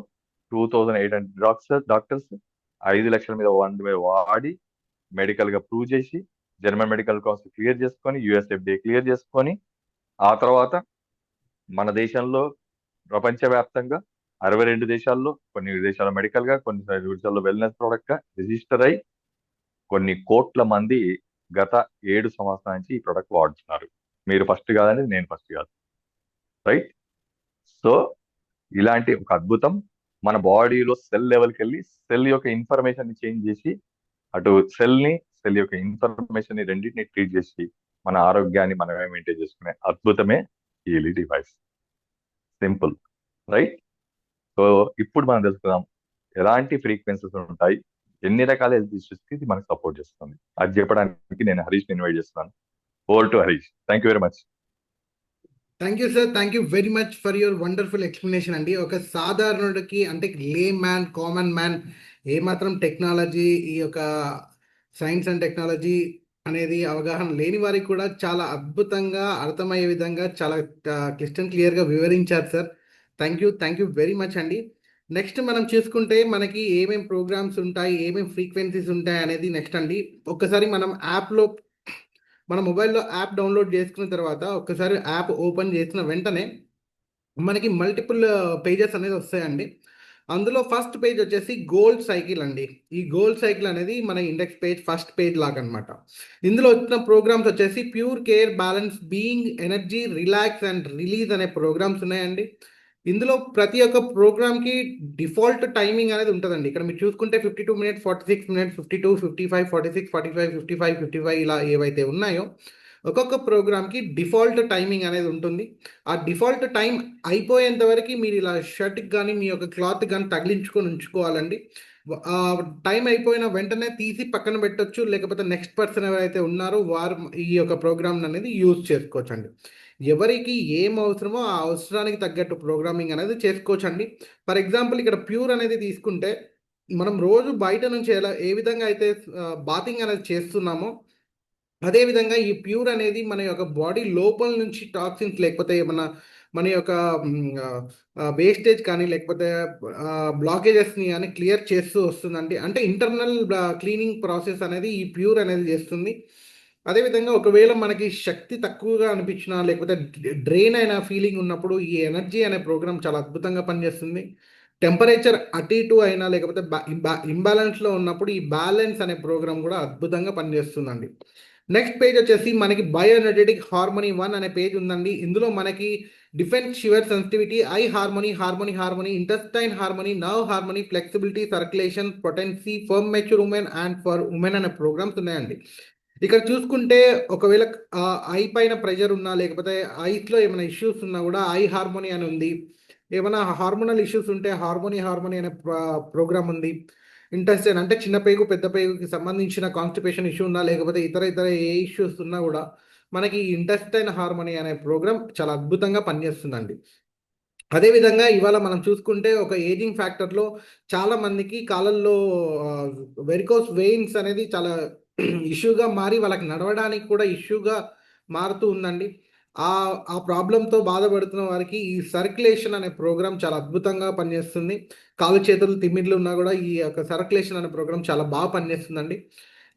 2800 డాక్టర్స్ 5 లక్షల మీద వాడి మెడికల్ గా ప్రూవ్ చేసి జర్మన్ మెడికల్ కౌన్సిల్ క్లియర్ చేసుకొని యుఎస్ఎఫ్డిఏ క్లియర్ చేసుకొని ఆ తర్వాత మన దేశంలో ప్రపంచవ్యాప్తంగా 62 దేశాల్లో, కొన్ని దేశాల్లో మెడికల్ గా, కొన్ని దేశాల్లో వెల్నెస్ ప్రోడక్ట్ గా రిజిస్టర్ అయి కొన్ని కోట్ల మంది గత 7 సంవత్సరాల నుంచి ఈ ప్రొడక్ట్ వాడుతున్నారు. మీరు ఫస్ట్ కాదండి, నేను ఫస్ట్ కాదు, రైట్. సో ఇలాంటి ఒక అద్భుతం మన బాడీలో సెల్ లెవెల్కి వెళ్ళి సెల్ యొక్క ఇన్ఫర్మేషన్ ని చేంజ్ చేసి, అటు సెల్ యొక్క ఇన్ఫర్మేషన్ ని రెండింటిని ట్రీట్ చేసి మన ఆరోగ్యాన్ని మనమే మెయింటైన్ చేసుకునే అద్భుతమే ఈ డివైస్. Simple, right. సో ఇప్పుడు మనం తెలుసుకుందాం ఎలాంటి ఫ్రీక్వెన్సీస్ ఉంటాయి, ఎన్ని రకాల హెల్త్ ఇష్యూస్ కి ఇది మనకు సపోర్ట్ చేస్తుంది. అది చెప్పడానికి నేను హరీష్ ఇన్వైట్ చేస్తున్నాను. Over to Harish. Thank you very much. Thank you sir, thank you very much for your wonderful explanation అండి. ఒక సాధారణుడికి అంటే లే మ్యాన్, కామన్ మ్యాన్ ఏమాత్రం టెక్నాలజీ, ఈ యొక్క సైన్స్ అండ్ టెక్నాలజీ అనేది అవగాహన లేని వారికి కూడా చాలా అద్భుతంగా అర్థమయ్యే విధంగా చాలా క్లిస్టల్ క్లియర్గా వివరించారు sir. Thank you very much అండి. నెక్స్ట్ మనం చూసుకుంటే మనకి ఏమేం ప్రోగ్రామ్స్ ఉంటాయి, ఏమేం ఫ్రీక్వెన్సీస్ ఉంటాయి అనేది నెక్స్ట్ అండి. ఒక్కసారి మనం యాప్లో, మన మొబైల్లో యాప్ డౌన్లోడ్ చేసుకున్న తర్వాత ఒక్కసారి యాప్ ఓపెన్ చేసిన వెంటనే మనకి మల్టిపుల్ పేజెస్ అనేది వస్తాయండి. అందులో ఫస్ట్ పేజ్ వచ్చేసి గోల్డ్ సైకిల్ అండి. ఈ గోల్డ్ సైకిల్ అనేది మన ఇండెక్స్ పేజ్, ఫస్ట్ పేజ్ లాగా అనమాట. ఇందులో వచ్చిన ప్రోగ్రామ్స్ వచ్చేసి pure care, balance, being, energy, relax and release అనే ప్రోగ్రామ్స్ ఉన్నాయండి. ఇందులో ప్రతి ఒక్క ప్రోగ్రామ్కి డిఫాల్ట్ టైమింగ్ అనేది ఉంటుందండి. ఇక్కడ మీరు చూసుకుంటే 52 minutes, 46 minutes, 52, 55, 46, 45, 55, 55 ఇలా ఏవైతే ఉన్నాయో ఒక్కొక్క ప్రోగ్రామ్కి డిఫాల్ట్ టైమింగ్ అనేది ఉంటుంది. ఆ డిఫాల్ట్ టైం అయిపోయేంత వరకు మీరు ఇలా షర్ట్కి కానీ మీ యొక్క క్లాత్ కానీ తగిలించుకొని ఉంచుకోవాలండి. ఆ టైం అయిపోయిన వెంటనే తీసి పక్కన పెట్టొచ్చు, లేకపోతే నెక్స్ట్ పర్సన్ ఎవరైతే ఉన్నారో వారు ఈ యొక్క ప్రోగ్రామ్ అనేది యూజ్ చేసుకోవచ్చు అండి. ఎవరికి ఏం అవసరమో ఆ అవసరానికి తగ్గట్టు ప్రోగ్రామింగ్ అనేది చేసుకోవచ్చు అండి. ఫర్ ఎగ్జాంపుల్ ఇక్కడ ప్యూర్ అనేది తీసుకుంటే మనం రోజు బయట నుంచి ఏ విధంగా అయితే బాతింగ్ అనేది చేస్తున్నామో అదేవిధంగా ఈ ప్యూర్ అనేది మన యొక్క బాడీ లోపల నుంచి టాక్సిన్స్ లేకపోతే ఏమన్నా మన యొక్క వేస్టేజ్ కానీ లేకపోతే బ్లాకేజెస్ని కానీ క్లియర్ చేస్తూ వస్తుందండి. అంటే ఇంటర్నల్ క్లీనింగ్ ప్రాసెస్ అనేది ఈ ప్యూర్ అనేది చేస్తుంది. అదేవిధంగా ఒకవేళ మనకి శక్తి తక్కువగా అనిపించినా లేకపోతే డ్రైన్ అయిన ఫీలింగ్ ఉన్నప్పుడు ఈ ఎనర్జీ అనే ప్రోగ్రామ్ చాలా అద్భుతంగా పనిచేస్తుంది. టెంపరేచర్ అటు ఇటు అయినా లేకపోతే ఇంబ్యాలెన్స్లో ఉన్నప్పుడు ఈ బ్యాలెన్స్ అనే ప్రోగ్రామ్ కూడా అద్భుతంగా పనిచేస్తుందండి. నెక్స్ట్ పేజ్ వచ్చేసి మనకి బయో ఎనర్జెటిక్ హార్మోనీ 1 అనే పేజ్ ఉందండి. ఇందులో మనకి defence, shiver, sensitivity, I harmony, intestine harmony, nerve harmony, flexibility, circulation, potency, for mature women and for women అనే ప్రోగ్రామ్స్ ఉన్నాయండి. ఇక్కడ చూసుకుంటే ఒకవేళ ఐ పైన ప్రెషర్ ఉన్నా లేకపోతే ఐస్లో ఏమైనా ఇష్యూస్ ఉన్నా కూడా ఐ హార్మోనీ అని ఉంది. ఏమైనా హార్మోనల్ ఇష్యూస్ ఉంటే హార్మోనీ అనే ప్రోగ్రామ్ ఉంది. ఇంటెస్టైన్ అంటే చిన్న పేగు పెద్ద పేగుకి సంబంధించిన కాన్స్టిపేషన్ ఇష్యూ ఉన్నా లేకపోతే ఇతర ఏ ఇష్యూస్ ఉన్నా కూడా మనకి ఇంటెస్టైన్ హార్మోనీ అనే ప్రోగ్రామ్ చాలా అద్భుతంగా పనిచేస్తుందండి. అదేవిధంగా ఇవాళ మనం చూసుకుంటే ఒక ఏజింగ్ ఫ్యాక్టర్లో చాలా మందికి కాళ్ళల్లో వెరికోస్ వెయిన్స్ అనేది చాలా ఇష్యూగా మారి వాళ్ళకి నడవడానికి కూడా ఇష్యూగా మారుతూ ఉందండి. ఆ ఆ ప్రాబ్లంతో బాధపడుతున్న వారికి ఈ సర్క్యులేషన్ అనే ప్రోగ్రామ్ చాలా అద్భుతంగా పనిచేస్తుంది. కాళ్ళు చేతులు తిమ్మిర్లు ఉన్నా కూడా ఈ యొక్క సర్క్యులేషన్ అనే ప్రోగ్రామ్ చాలా బాగా పనిచేస్తుందండి.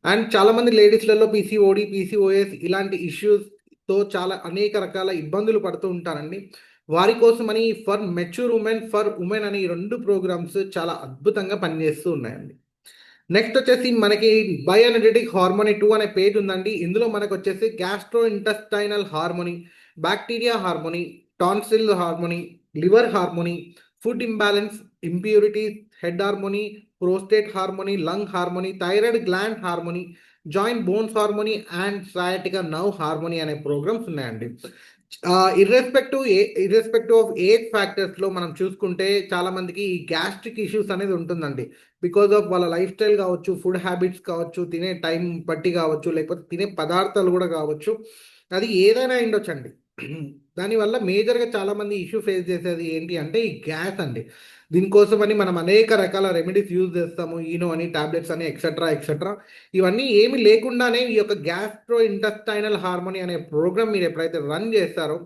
అండ్ చాలామంది లేడీస్లలో పీసీఓడి, పీసీఓఎస్ ఇలాంటి ఇష్యూస్తో చాలా అనేక రకాల ఇబ్బందులు పడుతూ ఉంటారండి. వారి కోసమని ఫర్ ఉమెన్ అని ఈ 2 ప్రోగ్రామ్స్ చాలా అద్భుతంగా పనిచేస్తూ ఉన్నాయండి. నెక్స్ట్ వచ్చేసి మనకి బయోఎనర్జెటిక్ హార్మోనీ 2 అనే పేజ్ ఉందండి. ఇందులో మనకు వచ్చేసి gastro intestinal harmony, bacteria harmony, tonsil harmony, liver harmony, food imbalance, impurities, head harmony, prostate harmony, lung harmony, thyroid gland harmony, joint bones harmony and sciatica nerve harmony అనే programs ఉన్నాయండి. Irrespective of age ఫ్యాక్టర్స్లో మనం చూసుకుంటే చాలా మందికి ఈ gastric issues అనేది ఉంటుందండి. Because of వాళ్ళ లైఫ్ స్టైల్ కావచ్చు, ఫుడ్ హ్యాబిట్స్ కావచ్చు, తినే టైం బట్టి కావచ్చు, లేకపోతే తినే పదార్థాలు కూడా కావచ్చు. అది ఏదైనా అయిండొచ్చండి. దానివల్ల మేజర్గా చాలామంది ఇష్యూ ఫేస్ చేసేది ఏంటి అంటే ఈ గ్యాస్ అండి. దీనికోసమని మనం అనేక రకాల రెమెడీస్ యూజ్ చేస్తాము. ఈనో అని, టాబ్లెట్స్ అని, ఎక్సెట్రా ఎక్సెట్రా. ఇవన్నీ ఏమి లేకుండానే ఈ యొక్క గ్యాస్ట్రో ఇంటెస్టైనల్ హార్మోనీ అనే ప్రోగ్రామ్ మీరు ఎప్పుడైతే రన్ చేస్తారో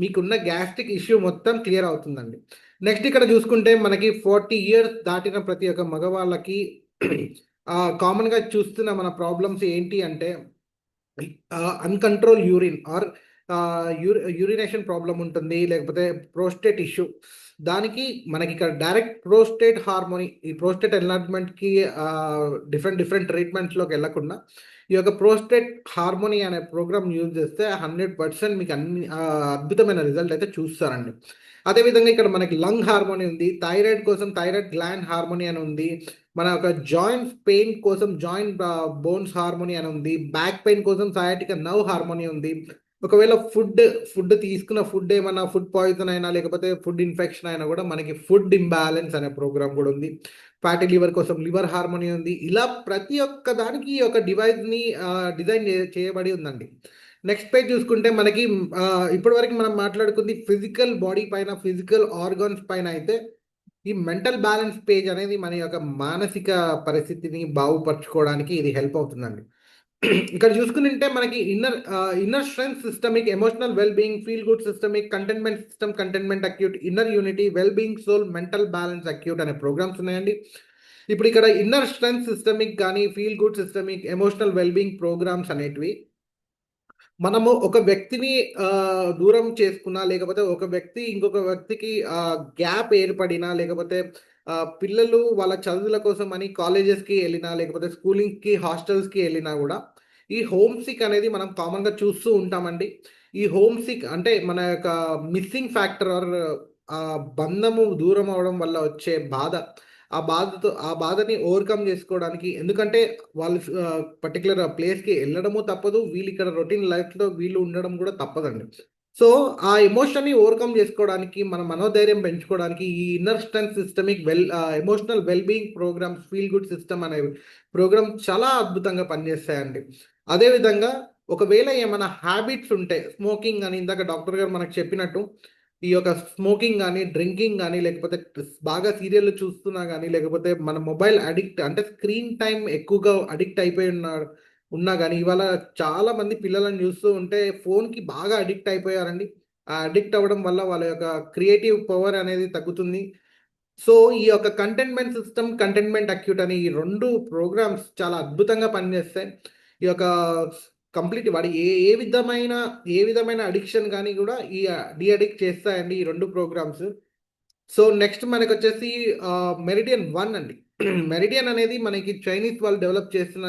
మీకున్న గ్యాస్ట్రిక్ ఇష్యూ మొత్తం క్లియర్ అవుతుందండి. నెక్స్ట్ ఇక్కడ చూసుకుంటే మనకి 40 ఇయర్స్ దాటిన ప్రతి ఒక్క మగవాళ్ళకి కామన్గా చూస్తున్న మన ప్రాబ్లమ్స్ ఏంటి అంటే uncontrol urine or urination problem ఉంటుంది, లేకపోతే ప్రోస్టేట్ ఇష్యూ. దానికి మనకి ఇక్కడ డైరెక్ట్ ప్రోస్టేట్ హార్మోనీ, ఈ ప్రోస్టేట్ ఎన్లార్జ్మెంట్కి డిఫరెంట్ ట్రీట్మెంట్స్లోకి వెళ్ళకుండా ఈ యొక్క ప్రోస్టేట్ హార్మోనీ అనే ప్రోగ్రామ్ యూజ్ చేస్తే 100% మీకు అన్ని అద్భుతమైన రిజల్ట్ అయితే చూస్తారండి. అదేవిధంగా ఇక్కడ మనకి లంగ్ హార్మోనీ ఉంది, థైరాయిడ్ కోసం థైరాయిడ్ గ్లాండ్ హార్మోనీ అని ఉంది, మన యొక్క జాయింట్ పెయిన్ కోసం జాయింట్ బోన్స్ హార్మోనీ అని ఉంది, బ్యాక్ పెయిన్ కోసం సయాటికా నర్వ్ హార్మోనీ ఉంది. ఒకవేళ ఫుడ్ తీసుకున్న ఫుడ్ ఏమన్నా ఫుడ్ పాయిజన్ అయినా లేకపోతే ఫుడ్ ఇన్ఫెక్షన్ అయినా కూడా మనకి ఫుడ్ ఇంబ్యాలెన్స్ అనే ప్రోగ్రామ్ కూడా ఉంది. ఫ్యాటీ లివర్ కోసం లివర్ హార్మోనీ ఉంది. ఇలా ప్రతి ఒక్క దానికి ఈ యొక్క డివైస్ని డిజైన్ చేయబడి ఉందండి. నెక్స్ట్ పేజ్ చూసుకుంటే మనకి ఇప్పటివరకు మనం మాట్లాడుకుంది ఫిజికల్ బాడీ పైన, ఫిజికల్ ఆర్గాన్స్ పైన అయితే ఈ మెంటల్ బ్యాలెన్స్ పేజ్ అనేది మన యొక్క మానసిక పరిస్థితిని బాగుపరచుకోవడానికి ఇది హెల్ప్ అవుతుందండి. ఇక్కడ చూసుకుంటే మనకి inner strength systemic, emotional well being, feel good systemic, contentment system, contentment acute, inner unity, well being soul, mental balance acute అనే ప్రోగ్రామ్స్ ఉన్నాయండి. ఇప్పుడు ఇక్కడ ఇన్నర్ స్ట్రెంగ్త్ సిస్టమిక్ కానీ, feel good systemic, emotional well being programs అనేటివి మనము ఒక వ్యక్తిని దూరం చేసుకున్నా లేకపోతే ఒక వ్యక్తి ఇంకొక వ్యక్తికి గ్యాప్ ఏర్పడినా లేకపోతే పిల్లలు వాళ్ళ చదువుల కోసం అని కాలేజెస్కి వెళ్ళినా లేకపోతే స్కూలింగ్కి హాస్టల్స్కి వెళ్ళినా కూడా ఈ హోమ్ సిక్ అనేది మనం కామన్గా చూస్తూ ఉంటామండి. ఈ హోమ్ సిక్ అంటే మన యొక్క మిస్సింగ్ ఫ్యాక్టర్ ఆర్ బంధము దూరం అవడం వల్ల వచ్చే బాధ, ఆ బాధని ఓవర్కమ్ చేసుకోవడానికి, ఎందుకంటే వాళ్ళు పర్టికులర్ ప్లేస్కి వెళ్ళడము తప్పదు, వీళ్ళు ఇక్కడ రొటీన్ లైఫ్లో వీళ్ళు ఉండడం కూడా తప్పదండి. సో ఆ ఎమోషన్ని ఓవర్కమ్ చేసుకోవడానికి, మన మనోధైర్యం పెంచుకోవడానికి ఈ inner strength systemic emotional wellbeing programs, feel good system అనే ప్రోగ్రామ్ చాలా అద్భుతంగా పనిచేస్తాయండి. అదేవిధంగా ఒకవేళ ఏమైనా హ్యాబిట్స్ ఉంటే, స్మోకింగ్ అని ఇందాక డాక్టర్ గారు మనకు చెప్పినట్టు ఈ యొక్క స్మోకింగ్ కానీ, డ్రింకింగ్ కానీ, లేకపోతే బాగా సీరియల్ చూస్తున్నా కానీ, లేకపోతే మన మొబైల్ అడిక్ట్ అంటే స్క్రీన్ టైం ఎక్కువగా అడిక్ట్ అయిపోయి ఉన్నా కానీ, ఇవాళ చాలా మంది పిల్లలను చూస్తూ ఉంటే ఫోన్కి బాగా అడిక్ట్ అయిపోయారండి. అడిక్ట్ అవ్వడం వల్ల వాళ్ళ యొక్క క్రియేటివ్ పవర్ అనేది తగ్గుతుంది. సో ఈ యొక్క కంటైన్మెంట్ సిస్టమ్, కంటైన్మెంట్ అక్యూట్ అని ఈ 2 ప్రోగ్రామ్స్ చాలా అద్భుతంగా పనిచేస్తాయి. ఈ యొక్క కంప్లీట్ వాడు ఏ విధమైన అడిక్షన్ గాని గూడా డీ అడిక్ట్ చేస్తాయండి ఈ 2 ప్రోగ్రామ్స్. సో నెక్స్ట్ మనకొచ్చేసి మెరిడియన్ 1 అండి. మెరిడియన్ అనేది మనకి చైనీస్ వాళ్ళు డెవలప్ చేస్తున్న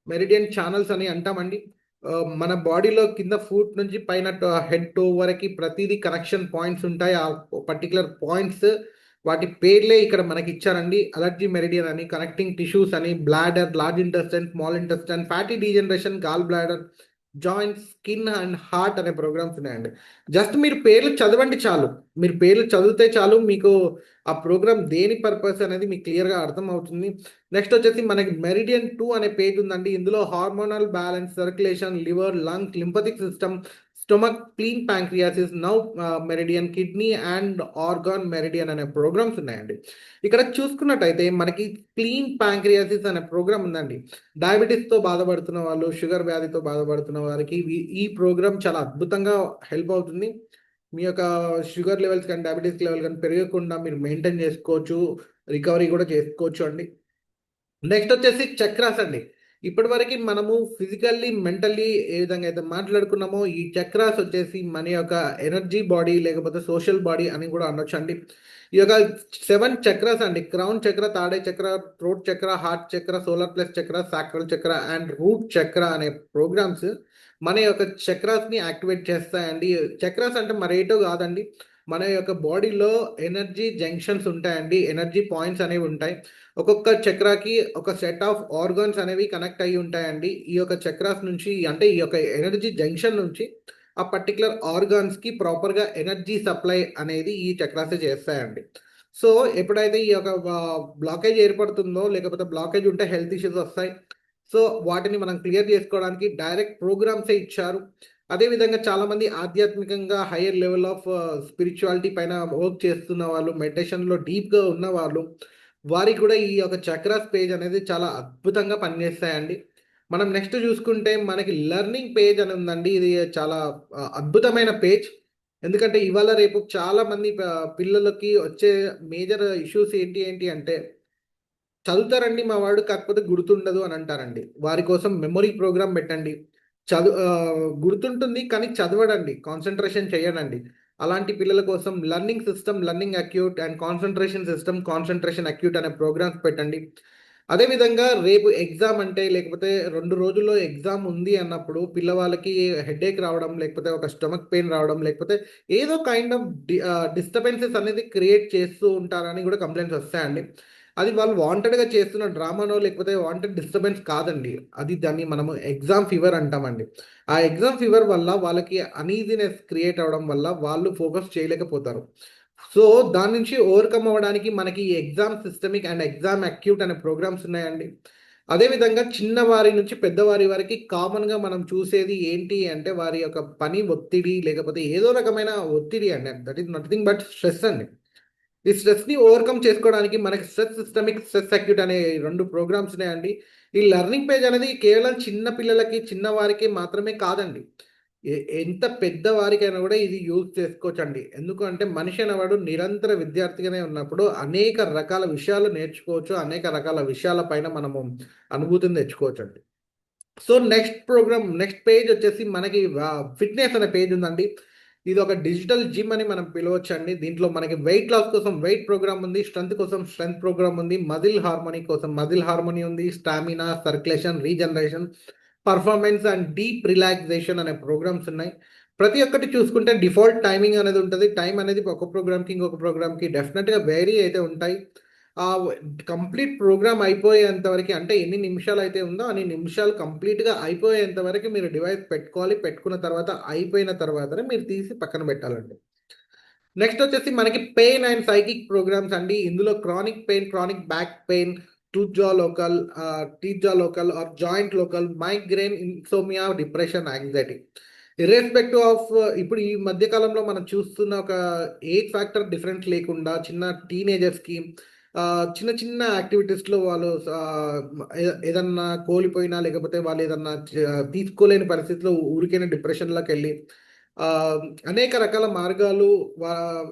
మెరిడియన్ ఛానల్స్ అని అంటామండి. మన బాడీలో కింద ఫూట్ నుంచి పైన హెడ్ టో వరకి ప్రతిదీ కనెక్షన్ పాయింట్స్ ఉంటాయి. ఆ పర్టిక్యులర్ పాయింట్స్ వాటి పేర్లే ఇక్కడ మనకి ఇచ్చారండి. అలర్జీ మెరిడియన్ అని, కనెక్టింగ్ టిష్యూస్ అని, bladder, large intestine, small intestine, fatty degeneration, gall bladder, joints, skin and heart అనే ప్రోగ్రామ్స్ ఉన్నాయండి. జస్ట్ మీరు పేర్లు చదవండి చాలు. మీరు పేర్లు చదివితే చాలు, మీకు ఆ ప్రోగ్రామ్ దేని పర్పస్ అనేది మీకు క్లియర్గా అర్థం అవుతుంది. నెక్స్ట్ వచ్చేసి మనకి మెరిడియన్ 2 అనే పేజ్ ఉందండి. ఇందులో hormonal balance, circulation, liver, lung, lymphatic system, stomach, spleen, pancreas, now meridian, kidney and organ meridian అనే ప్రోగ్రామ్స్ ఉన్నాయండి. ఇక్కడ చూసుకున్నట్టయితే మనకి స్ప్లీన్ ప్యాంక్రియాసిస్ అనే ప్రోగ్రామ్ ఉందండి. డయాబెటీస్తో బాధపడుతున్న వాళ్ళు, షుగర్ వ్యాధితో బాధపడుతున్న వారికి ఈ ప్రోగ్రామ్ చాలా అద్భుతంగా హెల్ప్ అవుతుంది. మీ యొక్క షుగర్ లెవెల్స్ కానీ డయాబెటీస్ లెవెల్ కానీ పెరగకుండా మీరు మెయింటైన్ చేసుకోవచ్చు, రికవరీ కూడా చేసుకోవచ్చు అండి. నెక్స్ట్ వచ్చేసి చక్రాస్ అండి. ఇప్పటివరకు మనము ఫిజికల్లీ, మెంటల్లీ ఏ విధంగా అయితే మాట్లాడుకున్నామో, ఈ చక్రాస్ వచ్చేసి మన యొక్క ఎనర్జీ బాడీ లేకపోతే సోషల్ బాడీ అని కూడా అనొచ్చు అండి. ఈ యొక్క 7 చక్రాస్ అండి. క్రౌన్ చక్ర, తాడే చక్ర, థ్రోట్ చక్ర, హార్ట్ చక్ర, సోలార్ ప్లస్ చక్ర, సాక్రల్ చక్ర అండ్ రూట్ చక్ర అనే ప్రోగ్రామ్స్ మన యొక్క చక్రాస్ని యాక్టివేట్ చేస్తాయండి. చక్రాస్ అంటే మరేటో కాదండి, మన యొక్క బాడీలో ఎనర్జీ జంక్షన్స్ ఉంటాయండి, ఎనర్జీ పాయింట్స్ అనేవి ఉంటాయి. ఒక్కొక్క చక్రాకి ఒక సెట్ ఆఫ్ ఆర్గాన్స్ అనేవి కనెక్ట్ అయ్యి ఉంటాయండి. ఈ యొక్క చక్రాస్ నుంచి, అంటే ఈ యొక్క ఎనర్జీ జంక్షన్ నుంచి ఆ పర్టికులర్ ఆర్గాన్స్కి ప్రాపర్గా ఎనర్జీ సప్లై అనేది ఈ చక్రాసే చేస్తాయండి. సో ఎప్పుడైతే ఈ యొక్క బ్లాకేజ్ ఏర్పడుతుందో, లేకపోతే బ్లాకేజ్ ఉంటే హెల్త్ ఇష్యూస్ వస్తాయి. సో వాటిని మనం క్లియర్ చేసుకోవడానికి డైరెక్ట్ ప్రోగ్రామ్సే ఇచ్చారు. అదేవిధంగా చాలామంది ఆధ్యాత్మికంగా హయ్యర్ లెవెల్ ఆఫ్ స్పిరిచువాలిటీ పైన వర్క్ చేస్తున్న వాళ్ళు, మెడిటేషన్లో డీప్గా ఉన్న వాళ్ళు, వారికి కూడా ఈ యొక్క చక్రాస్ పేజ్ అనేది చాలా అద్భుతంగా పనిచేస్తాయండి. మనం నెక్స్ట్ చూసుకుంటే మనకి లెర్నింగ్ పేజ్ అని ఉందండి. ఇది చాలా అద్భుతమైన పేజ్. ఎందుకంటే ఇవాళ రేపు చాలామంది పిల్లలకి వచ్చే మేజర్ ఇష్యూస్ ఏంటి అంటే, చదువుతారండి మా వాడు కాకపోతే గుర్తుండదు అని అంటారండి. వారి కోసం మెమొరీ ప్రోగ్రామ్ పెట్టండి. గుర్తుంటుంది కానీ చదవడండి, కాన్సన్ట్రేషన్ చేయడండి. అలాంటి పిల్లల కోసం learning system, learning acute and concentration system, concentration acute అనే ప్రోగ్రామ్స్ పెట్టండి. అదేవిధంగా రేపు ఎగ్జామ్ అంటే, లేకపోతే 2 రోజుల్లో ఎగ్జామ్ ఉంది అన్నప్పుడు పిల్లవాళ్ళకి హెడేక్ రావడం, లేకపోతే ఒక స్టమక్ పెయిన్ రావడం, లేకపోతే ఏదో కైండ్ ఆఫ్ డిస్టర్బెన్సెస్ అనేది క్రియేట్ చేస్తూ ఉంటారని కూడా కంప్లైంట్స్ వస్తాయండి. అది వాళ్ళు వాంటెడ్గా చేస్తున్న డ్రామానో లేకపోతే వాంటెడ్ డిస్టర్బెన్స్ కాదండి. దాన్ని మనము ఎగ్జామ్ ఫీవర్ అంటామండి. ఆ ఎగ్జామ్ ఫీవర్ వల్ల వాళ్ళకి అనీజీనెస్ క్రియేట్ అవ్వడం వల్ల వాళ్ళు ఫోకస్ చేయలేకపోతారు. సో దాని నుంచి ఓవర్కమ్ అవ్వడానికి మనకి ఈ exam systemic and exam acute అనే ప్రోగ్రామ్స్ ఉన్నాయండి. అదేవిధంగా చిన్నవారి నుంచి పెద్దవారి వరకు కామన్గా మనం చూసేది ఏంటి అంటే, వారి యొక్క పని ఒత్తిడి లేకపోతే ఏదో రకమైన ఒత్తిడి అండి. That is nothing but stress అండి. ఈ స్ట్రెస్ని ఓవర్కమ్ చేసుకోవడానికి మనకి స్ట్రెస్ సిస్టమిక్, స్ట్రెస్ అక్యూట్ అనే 2 ప్రోగ్రామ్స్ ఉన్నాయండి. ఈ లెర్నింగ్ పేజ్ అనేది కేవలం చిన్న పిల్లలకి, చిన్నవారికి మాత్రమే కాదండి. ఎంత పెద్దవారికైనా కూడా ఇది యూజ్ చేసుకోవచ్చండి. ఎందుకంటే మనిషి అనేవాడు నిరంతర విద్యార్థిగానే ఉన్నప్పుడు అనేక రకాల విషయాలు నేర్చుకోవచ్చు, అనేక రకాల విషయాల పైన మనము అనుభూతిని తెచ్చుకోవచ్చండి. సో నెక్స్ట్ పేజ్ వచ్చేసి మనకి ఫిట్నెస్ అనే పేజ్ ఉందండి. ఇది ఒక డిజిటల్ జిమ్ అని మనం పిలవచ్చండి. దీంట్లో మనకి వెయిట్ లాస్ కోసం వెయిట్ ప్రోగ్రామ్ ఉంది, స్ట్రెంత్ కోసం స్ట్రెంత్ ప్రోగ్రామ్ ఉంది, మజిల్ హార్మోనీ కోసం మజిల్ హార్మోనీ ఉంది, stamina, circulation, regeneration, performance and deep relaxation అనే ప్రోగ్రామ్స్ ఉన్నాయి. ప్రతి ఒక్కటి చూసుకుంటే డిఫాల్ట్ టైమింగ్ అనేది ఉంటుంది. టైం అనేది ఒక ప్రోగ్రామ్కి ఇంకొక ప్రోగ్రామ్కి డెఫినెట్గా వేరీ అయితే ఉంటాయి. ఆ కంప్లీట్ ప్రోగ్రామ్ అయిపోయేంత వరకు, అంటే ఎన్ని నిమిషాలు అయితే ఉందో అన్ని నిమిషాలు కంప్లీట్గా అయిపోయేంత వరకు మీరు డివైస్ పెట్టుకోవాలి. పెట్టుకున్న తర్వాత అయిపోయిన తర్వాతనే మీరు తీసి పక్కన పెట్టాలండి. నెక్స్ట్ వచ్చేసి మనకి పెయిన్ అండ్ సైకిక్ ప్రోగ్రామ్స్ అండి. ఇందులో chronic pain, chronic back pain, teeth jaw local or joint local, migraine, insomnia, depression, anxiety, irrespective of ఇప్పుడు ఈ మధ్య కాలంలో మనం చూస్తున్న ఒక ఏజ్ ఫ్యాక్టర్ డిఫరెన్స్ లేకుండా చిన్న టీనేజర్స్కి చిన్న చిన్న యాక్టివిటీస్లో వాళ్ళు ఏదన్నా కోల్పోయినా లేకపోతే వాళ్ళు ఏదన్నా తీసుకోలేని పరిస్థితిలో ఊరికైనా డిప్రెషన్లోకి వెళ్ళి అనేక రకాల మార్గాలు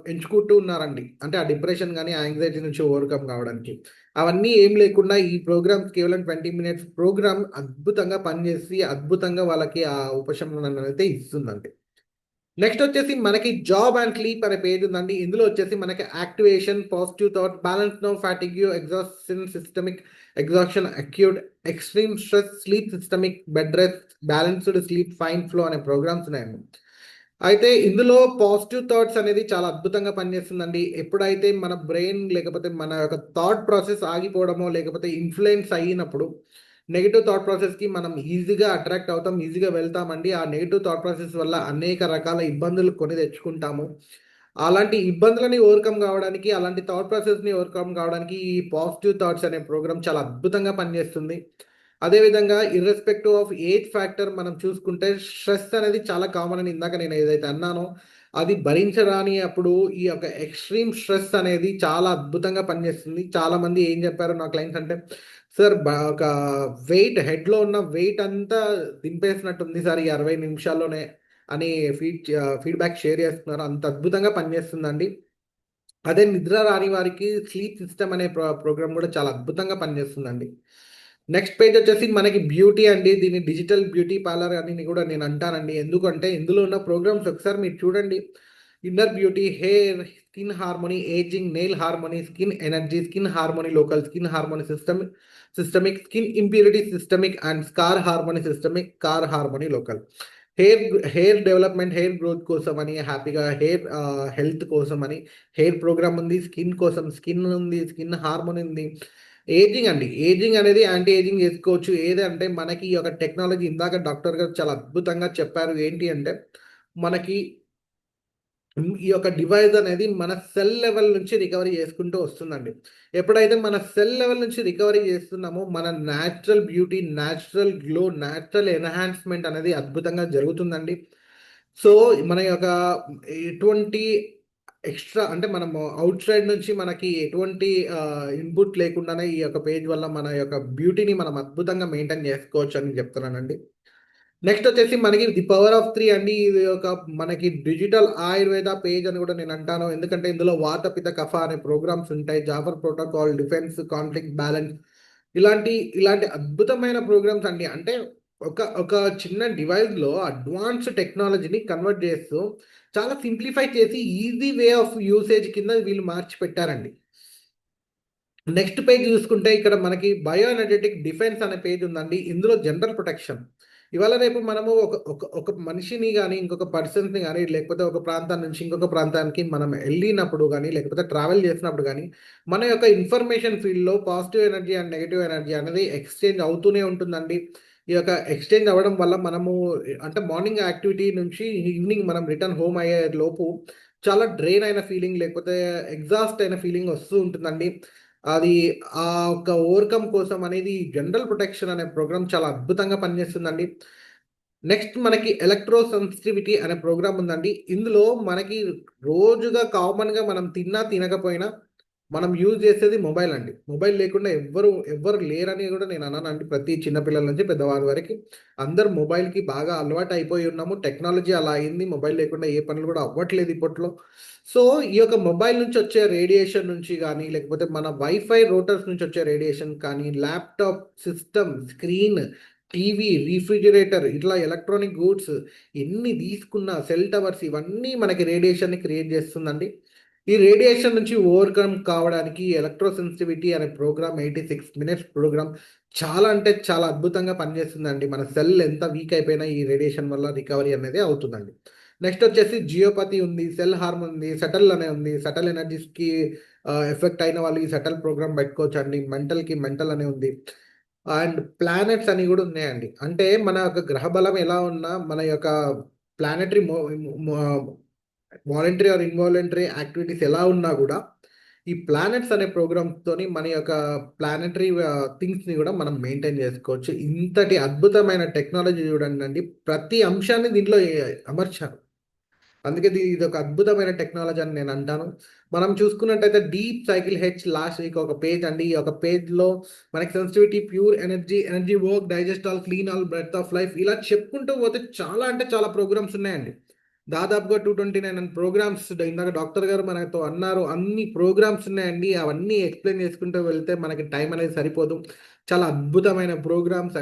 ఎంచుకుంటూ ఉన్నారండి. అంటే ఆ డిప్రెషన్ గాని, యాంగ్జైటీ నుంచి ఓవర్‌కమ్ కావడానికి. అవన్నీ ఏం లేకుండా ఈ ప్రోగ్రామ్ కేవలం 20 మినిట్స్ ప్రోగ్రామ్ అద్భుతంగా పనిచేసి, అద్భుతంగా వాళ్ళకి ఆ ఉపశమనాన్నయితే ఇస్తుందండి. నెక్స్ట్ వచ్చేసి మనకి జాబ్ అండ్ స్లీప్ అనే పేజ్ ఉందండి. ఇందులో వచ్చేసి మనకి activation, positive thought, balance no, fatigue, exhaustion, systemic exhaustion, acute, extreme stress, sleep systemic, bed rest, balanced sleep, fine flow అనే ప్రోగ్రామ్స్ ఉన్నాయండి. అయితే ఇందులో పాజిటివ్ థాట్స్ అనేది చాలా అద్భుతంగా పనిచేస్తుందండి. ఎప్పుడైతే మన బ్రెయిన్ లేకపోతే మన యొక్క థాట్ ప్రాసెస్ ఆగిపోవడమో, లేకపోతే ఇన్‌ఫ్లూయెన్స్ అయినప్పుడు నెగెటివ్ థాట్ ప్రాసెస్‌కి మనం ఈజీగా అట్రాక్ట్ అవుతాం. ఈజీగా వెళ్తామండి. ఆ నెగెటివ్ థాట్ ప్రాసెస్ వల్ల అనేక రకాల ఇబ్బందులు కొని తెచ్చుకుంటాము. అలాంటి ఇబ్బందులని ఓవర్‌కమ్ కావడానికి, అలాంటి థాట్ ప్రాసెస్‌ని ఓవర్‌కమ్ కావడానికి ఈ పాజిటివ్ థాట్స్ అనే ప్రోగ్రామ్ చాలా అద్భుతంగా పనిచేస్తుంది. అదేవిధంగా ఇర్రెస్పెక్టివ్ ఆఫ్ ఏజ్ ఫ్యాక్టర్ మనం చూసుకుంటే స్ట్రెస్ అనేది చాలా కామన్ అని ఇందాక నేను ఏదైతే అన్నానో, అది భరించరాని అప్పుడు ఈ యొక్క ఎక్స్‌ట్రీమ్ స్ట్రెస్ అనేది చాలా అద్భుతంగా పనిచేస్తుంది. చాలామంది ఏం చెప్పారు నా క్లయింట్స్ అంటే, "సార్ ఒక హెడ్‌లో ఉన్న వెయిట్ అంతా దింపేసినట్టుంది సార్ ఈ 60 నిమిషాల్లోనే" అని ఫీడ్‌బ్యాక్ షేర్ చేస్తున్నారు. అంత అద్భుతంగా పనిచేస్తుందండి. అదే నిద్ర రాని వారికి స్లీప్ సిస్టమ్ అనే ప్రోగ్రామ్ కూడా చాలా అద్భుతంగా పనిచేస్తుందండి. నెక్స్ట్ పేజ్ వచ్చేసి మనకి బ్యూటీ అండి. దీన్ని డిజిటల్ బ్యూటీ పార్లర్ అని కూడా నేను అంటానండి. ఎందుకంటే ఇందులో ఉన్న ప్రోగ్రామ్స్ ఒకసారి మీరు చూడండి. Inner beauty, hair, skin harmony, ageing, nail harmony, skin energy, skin harmony local, skin harmony systemic, skin impurity systemic and scar harmony systemic, car harmony local. Hair hair development, hair growth కోసమని, హ్యాపీగా health కోసమని hair program ఉంది. Skin కోసం skin ఉంది. Skin hormone ఉంది. Ageing అండి. Ageing అనేది anti ageing చేసుకోవచ్చు. ఏదంటే మనకి ఈ యొక్క టెక్నాలజీ ఇందాక డాక్టర్ గారు చాలా అద్భుతంగా చెప్పారు. ఏంటి అంటే మనకి ఈ యొక్క డివైస్ అనేది మన సెల్ లెవెల్ నుంచి రికవరీ చేసుకుంటూ వస్తుందండి. ఎప్పుడైతే మన సెల్ లెవెల్ నుంచి రికవరీ చేస్తున్నామో మన natural beauty, natural glow, natural enhancement అనేది అద్భుతంగా జరుగుతుందండి. సో, మన యొక్క ఎటువంటి ఎక్స్‌ట్రా అంటే మనము ఔట్ సైడ్ నుంచి మనకి ఎటువంటి ఇన్‌పుట్ లేకుండానే ఈ యొక్క పేజ్ వల్ల మన యొక్క బ్యూటీని మనం అద్భుతంగా మెయింటైన్ చేసుకోవచ్చని చెప్తున్నానండి. నెక్స్ట్ వచ్చేసి మనకి ది పవర్ ఆఫ్ 3 అండి. ఇది ఒక మనకి డిజిటల్ ఆయుర్వేద పేజ్ అని కూడా నేను అంటాను. ఎందుకంటే ఇందులో వాత, పిత్త, కఫ అనే ప్రోగ్రామ్స్ ఉంటాయి. జాఫర్ ప్రోటోకాల్, డిఫెన్స్, కాన్ఫ్లిక్ట్ బ్యాలెన్స్ ఇలాంటి ఇలాంటి అద్భుతమైన ప్రోగ్రామ్స్ అండి. అంటే ఒక చిన్న డివైస్‌లో అడ్వాన్స్డ్ టెక్నాలజీని కన్వర్ట్ చేస్తూ చాలా సింప్లిఫై చేసి ఈజీ వే ఆఫ్ యూసేజ్ కింద వీళ్ళు మార్చి పెట్టారండి. నెక్స్ట్ పేజ్ చూసుకుంటే ఇక్కడ మనకి బయో ఎనర్జెటిక్ డిఫెన్స్ అనే పేజ్ ఉందండి. ఇందులో జనరల్ ప్రొటెక్షన్. ఇవాళ రేపు మనము ఒక ఒక ఒక మనిషిని గాని, ఇంకొక పర్సన్స్‌ని గాని, లేకపోతే ఒక ప్రాంతం నుంచి ఇంకొక ప్రాంతానికి మనం ఎళ్ళినప్పుడు గాని, లేకపోతే ట్రావెల్ చేసినప్పుడు గాని, మన యొక్క ఇన్ఫర్మేషన్ ఫీల్డ్‌లో positive energy and negative energy అనేది ఎక్స్‌చేంజ్ అవుతూనే ఉంటుందండి. ఈ యొక్క ఎక్స్‌చేంజ్ అవ్వడం వల్ల మనము అంటే మార్నింగ్ యాక్టివిటీ నుంచి ఈవినింగ్ మనం రిటర్న్ హోమ్ అయ్యే లోపు చాలా డ్రైన్ అయిన ఫీలింగ్ లేకపోతే ఎగ్జాస్ట్ అయిన ఫీలింగ్ వస్తూ ఉంటుందండి. అది ఆ ఒక్క ఓవర్‌కమ్ కోసం అనేది జనరల్ ప్రొటెక్షన్ అనే ప్రోగ్రామ్ చాలా అద్భుతంగా పనిచేస్తుందండి. నెక్స్ట్ మనకి ఎలక్ట్రో సెన్సిటివిటీ అనే ప్రోగ్రామ్ ఉందండి. ఇందులో మనకి రోజుగా కామన్‌గా మనం తిన్నా, తినకపోయినా మనం యూజ్ చేసేది మొబైల్ అండి. మొబైల్ లేకుండా ఎవ్వరు లేరని కూడా నేను అననండి. ప్రతి చిన్న పిల్లల నుంచి పెద్దవారి వరకి అందరూ మొబైల్‌కి బాగా అలవాటు అయిపోయి ఉన్నాము. టెక్నాలజీ అలా అయింది. మొబైల్ లేకుండా ఏ పనులు కూడా అవ్వట్లేదు ఇప్పట్లో. సో, ఈ యొక్క మొబైల్ నుంచి వచ్చే రేడియేషన్ నుంచి గానీ, లేకపోతే మన వైఫై రూటర్స్ నుంచి వచ్చే రేడియేషన్ కానీ, laptop, system, screen, TV, refrigerator ఇట్లా ఎలక్ట్రానిక్ గూడ్స్ ఎన్ని తీసుకున్నా సెల్ టవర్స్ ఇవన్నీ మనకి రేడియేషన్‌ని క్రియేట్ చేస్తుందండి. ఈ రేడియేషన్ నుంచి ఓవర్‌కమ్ కావడానికి ఎలక్ట్రో సెన్సిటివిటీ అనే ప్రోగ్రామ్ 86 మినిట్స్ ప్రోగ్రామ్ చాలా అంటే చాలా అద్భుతంగా పనిచేస్తుందండి. మన సెల్ ఎంత వీక్ అయిపోయినా ఈ రేడియేషన్ వల్ల రికవరీ అనేది అవుతుందండి. నెక్స్ట్ వచ్చేసి జియోపతి ఉంది, సెల్ హార్మోన్ ఉంది, సెటిల్ అనే ఉంది. సెటిల్ ఎనర్జీస్‌కి ఎఫెక్ట్ అయిన వాళ్ళు ఈ సెటిల్ ప్రోగ్రామ్ పెట్టుకోవచ్చండి. మెంటల్‌కి మెంటల్ అని ఉంది. అండ్ ప్లానెట్స్ అని కూడా ఉన్నాయండి. అంటే మన యొక్క గ్రహ బలం ఎలా ఉన్నా మన యొక్క ప్లానెటరీ మొ వాలంటరీ ఆర్ ఇన్వాలంటరీ యాక్టివిటీస్ ఎలా ఉన్నా గూడా, ఈ ప్లానెట్స్ అనే ప్రోగ్రామ్‌తోని మన యొక్క ప్లానెటరీ థింగ్స్‌ని గూడా మనం మెయింటైన్ జేసుకోవచ్చు. ఇంతటి అద్భుతమైన టెక్నాలజీ చూడండండి. ప్రతి అంశాన్ని దీంట్లో అమర్చారు. అందుకే ఇదొక అద్భుతమైన టెక్నాలజీ అని నేనంటాను. మనం చూసుకున్నట్టయితే deep cycle H last week ఒక పేజ్ అండి. ఈ యొక్క పేజ్‌లో మనకి sensitivity, pure energy, energy work, digest all, clean all, breath of life ఇలా చెప్పుకుంటూ పోతే చాలా అంటే చాలా ప్రోగ్రామ్స్ ఉన్నాయండి. దాదాపుగా 229 ప్రోగ్రామ్స్ ఇందాక డాక్టర్ గారు మనతో అన్నారు. అన్ని ప్రోగ్రామ్స్ ఉన్నాయండి. అవన్నీ ఎక్స్ప్లెయిన్ చేసుకుంటూ వెళ్తే మనకి టైం అనేది సరిపోదు. చాలా అద్భుతమైన ప్రోగ్రామ్స్,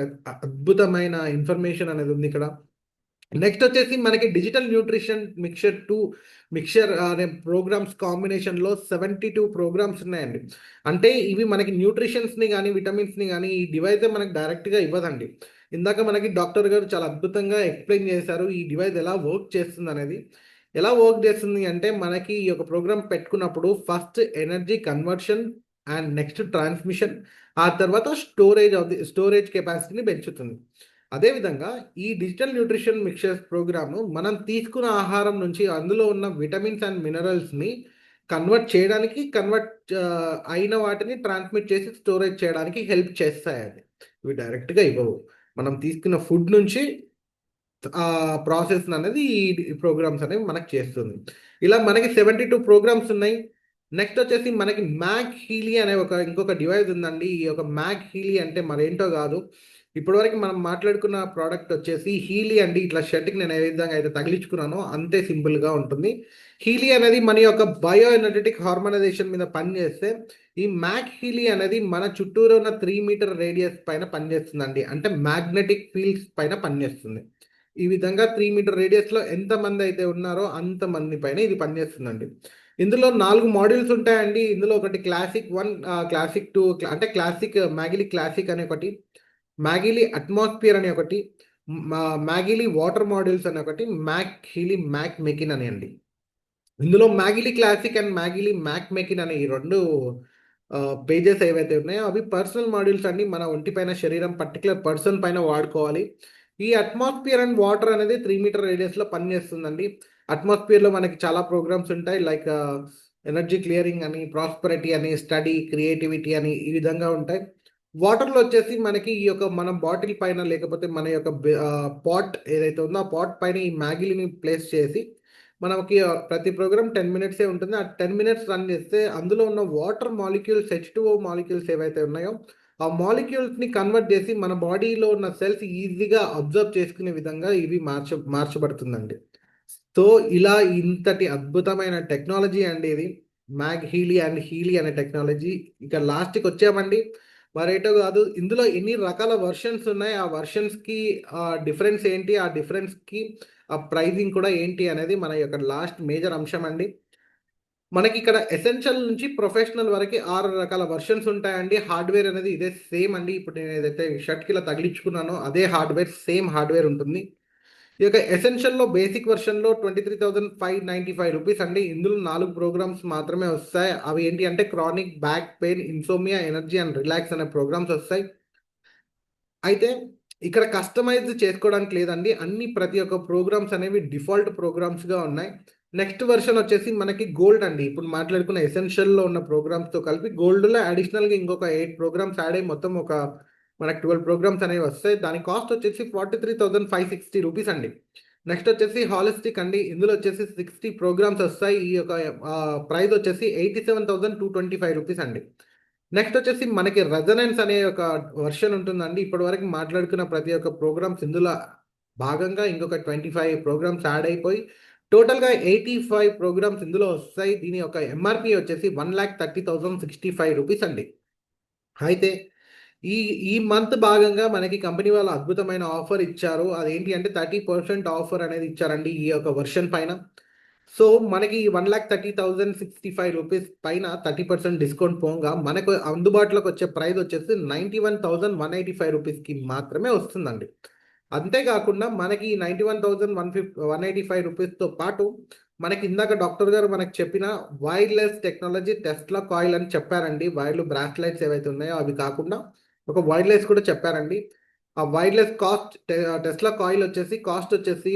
అద్భుతమైన ఇన్ఫర్మేషన్ అనేది ఉంది ఇక్కడ. నెక్స్ట్ వచ్చేసి మనకి డిజిటల్ న్యూట్రిషన్ మిక్చర్ అనే ప్రోగ్రామ్స్ కాంబినేషన్లో 72 ప్రోగ్రామ్స్ ఉన్నాయండి. అంటే ఇవి మనకి న్యూట్రిషన్స్ని కానీ విటమిన్స్ని కానీ ఈ డివైజే మనకి డైరెక్ట్గా ఇవ్వదండి. ఇందాక మనకి డాక్టర్ గారు చాలా అద్భుతంగా ఎక్స్ప్లెయిన్ చేశారు ఈ డివైస్ ఎలా వర్క్ చేస్తుంది అనేది. ఎలా వర్క్ చేస్తుంది అంటే మనకి ఈ యొక్క ప్రోగ్రామ్ పెట్టుకున్నప్పుడు first energy conversion and next transmission, ఆ తర్వాత స్టోరేజ్ కెపాసిటీని పెంచుతుంది. అదేవిధంగా ఈ డిజిటల్ న్యూట్రిషన్ మిక్చర్స్ ప్రోగ్రాము మనం తీసుకున్న ఆహారం నుంచి అందులో ఉన్న విటమిన్స్ అండ్ మినరల్స్ని కన్వర్ట్ చేయడానికి అయిన వాటిని ట్రాన్స్మిట్ చేసి స్టోరేజ్ చేయడానికి హెల్ప్ చేస్తాయి. అది ఇవి డైరెక్ట్గా ఇవ్వవు. మనం తీసుకున్న ఫుడ్ నుంచి ఆ ప్రాసెస్ అనేది ఈ ప్రోగ్రామ్స్ అనేవి మనకు చేస్తుంది. ఇలా మనకి 72 ప్రోగ్రామ్స్ ఉన్నాయి. నెక్స్ట్ వచ్చేసి మనకి మ్యాక్ హీలీ అనే ఇంకొక డివైస్ ఉందండి. ఈ యొక్క మ్యాక్ హీలీ అంటే మరేంటో కాదు, ఇప్పటివరకు మనం మాట్లాడుకున్న ప్రోడక్ట్ వచ్చేసి హీలీ అండి. ఇట్లా షర్ట్కి నేను ఏ విధంగా అయితే తగిలించుకున్నానో అంతే సింపుల్గా ఉంటుంది. హీలీ అనేది మన యొక్క బయో ఎనర్జెటిక్ హార్మోనైజేషన్ మీద పనిచేస్తే, ఈ మ్యాక్ హీలీ అనేది మన చుట్టూరు ఉన్న 3 మీటర్ రేడియస్ పైన పనిచేస్తుందండి. అంటే మ్యాగ్నెటిక్ ఫీల్డ్స్ పైన పనిచేస్తుంది. ఈ విధంగా 3 మీటర్ రేడియస్లో ఎంతమంది అయితే ఉన్నారో అంతమంది పైన ఇది పనిచేస్తుందండి. ఇందులో 4 మాడ్యూల్స్ ఉంటాయండి. ఇందులో ఒకటి క్లాసిక్ 1, క్లాసిక్ 2, అంటే క్లాసిక్ మ్యాగిలీ క్లాసిక్ అనే ఒకటి, మ్యాగిలీ అట్మాస్ఫియర్ అనే ఒకటి, మ్యాగిలీ వాటర్ మాడ్యూల్స్ అనే ఒకటి, మ్యాక్ హీలీ మ్యాక్ మెకిన్ అని అండి. ఇందులో మ్యాగిలీ క్లాసిక్ అండ్ మ్యాగిలీ మ్యాక్ మెకిన్ అనే ఈ 2 పేజెస్ ఏవైతే ఉన్నాయో అవి పర్సనల్ మాడ్యూల్స్ అండి. మన ఒంటి పైన శరీరం పర్టికులర్ పర్సన్ పైన వాడుకోవాలి. ఈ అట్మాస్ఫియర్ అండ్ వాటర్ అనేది 3 మీటర్ రేడియస్లో పనిచేస్తుందండి. అట్మాస్ఫియర్లో మనకి చాలా ప్రోగ్రామ్స్ ఉంటాయి. లైక్ ఎనర్జీ క్లియరింగ్ అని, ప్రాస్పరిటీ అని, స్టడీ, క్రియేటివిటీ అని ఈ విధంగా ఉంటాయి. వాటర్లో వచ్చేసి మనకి ఈ యొక్క మన బాటిల్ పైన లేకపోతే మన యొక్క పాట్ ఏదైతే ఉందో ఆ పాట్ పైన ఈ మ్యాగిలిని ప్లేస్ చేసి మనకి ప్రతి ప్రోగ్రామ్ 10 మినిట్సే ఉంటుంది. ఆ 10 మినిట్స్ రన్ చేస్తే అందులో ఉన్న వాటర్ మాలిక్యూల్స్, H2O మాలిక్యూల్స్ ఏవైతే ఉన్నాయో ఆ మాలిక్యూల్స్ని కన్వర్ట్ చేసి మన బాడీలో ఉన్న సెల్స్ ఈజీగా అబ్జర్వ్ చేసుకునే విధంగా ఇవి మార్చబడుతుందండి. సో ఇలా ఇంతటి అద్భుతమైన టెక్నాలజీ అండి ఇది మ్యాగ్ హీలీ అండ్ హీలీ అనే టెక్నాలజీ. ఇక లాస్ట్కి వచ్చామండి. మరేటో కాదు, ఇందులో ఎన్ని రకాల వర్షన్స్ ఉన్నాయి, ఆ వర్షన్స్కి డిఫరెన్స్ ఏంటి, ఆ డిఫరెన్స్కి ఆ ప్రైజింగ్ కూడా ఏంటి అనేది మన యొక్క లాస్ట్ మేజర్ అంశం అండి. మనకి ఇక్కడ ఎసెన్షియల్ నుంచి ప్రొఫెషనల్ వరకు 6 రకాల వర్షన్స్ ఉంటాయండి. హార్డ్వేర్ అనేది ఇదే సేమ్ అండి. ఇప్పుడు నేను ఏదైతే షర్ట్కి ఇలా తగిలించుకున్నానో అదే హార్డ్వేర్, సేమ్ హార్డ్వేర్ ఉంటుంది. ఈ యొక్క ఎసెన్షియల్లో బేసిక్ వర్షన్లో 23,595 రూపీస్ అండి. ఇందులో 4 ప్రోగ్రామ్స్ మాత్రమే వస్తాయి. అవి ఏంటి అంటే chronic back pain, insomnia, energy and relax అనే ప్రోగ్రామ్స్ వస్తాయి. అయితే ఇక్కడ కస్టమైజ్ చేసుకోవడానికి లేదండి. ప్రతి ఒక్క ప్రోగ్రామ్స్ అనేవి డిఫాల్ట్ ప్రోగ్రామ్స్గా ఉన్నాయి. నెక్స్ట్ వెర్షన్ వచ్చేసి మనకి గోల్డ్ అండి. ఇప్పుడు మాట్లాడుకున్న ఎసెన్షియల్లో ఉన్న ప్రోగ్రామ్స్తో కలిపి గోల్డ్లో అడిషనల్గా ఇంకొక 8 ప్రోగ్రామ్స్ యాడ్ అయ్యి మొత్తం మనకి 12 ప్రోగ్రామ్స్ అనేవి వస్తాయి. దాని కాస్ట్ వచ్చేసి 43,560 రూపీస్ అండి. నెక్స్ట్ వచ్చేసి హాలిస్టిక్ అండి. ఇందులో వచ్చేసి 60 ప్రోగ్రామ్స్ వస్తాయి. ఈ యొక్క ప్రైస్ వచ్చేసి 87,225 రూపీస్ అండి. నెక్స్ట్ వచ్చేసి మనకి రెజనెన్స్ అనే ఒక వర్షన్ ఉంటుందండి. ఇప్పటి వరకు మాట్లాడుకున్న ప్రతి ఒక్క ప్రోగ్రామ్స్ ఇందులో భాగంగా ఇంకొక 25 ప్రోగ్రామ్స్ యాడ్ అయిపోయి టోటల్గా 85 ప్రోగ్రామ్స్ ఇందులో వస్తాయి. దీని యొక్క ఎంఆర్పి వచ్చేసి 1,30,065 రూపీస్ అండి. అయితే ఈ ఈ మంత్ భాగంగా మనకి కంపెనీ వాళ్ళు అద్భుతమైన ఆఫర్ ఇచ్చారు. అదేంటి అంటే 30% ఆఫర్ అనేది ఇచ్చారండి ఈ యొక్క వర్షన్ పైన. సో మనకి 1,30,065 రూపీస్ పైన 30% డిస్కౌంట్ పోగా మనకు అందుబాటులోకి వచ్చే ప్రైస్ వచ్చేసి 91,185 రూపీస్కి మాత్రమే వస్తుందండి. అంతేకాకుండా మనకి 91,185 రూపీస్తో పాటు మనకి ఇందాక డాక్టర్ గారు మనకు చెప్పిన వైర్లెస్ టెక్నాలజీ టెస్లా కాయిల్ అని చెప్పారండి. వైర్లు బ్రాస్లైట్స్ ఏవైతే ఉన్నాయో అవి కాకుండా ఒక వైర్లెస్ కూడా చెప్పారండి. ఆ వైర్లెస్ టెస్లా కాయిల్ వచ్చేసి కాస్ట్ వచ్చేసి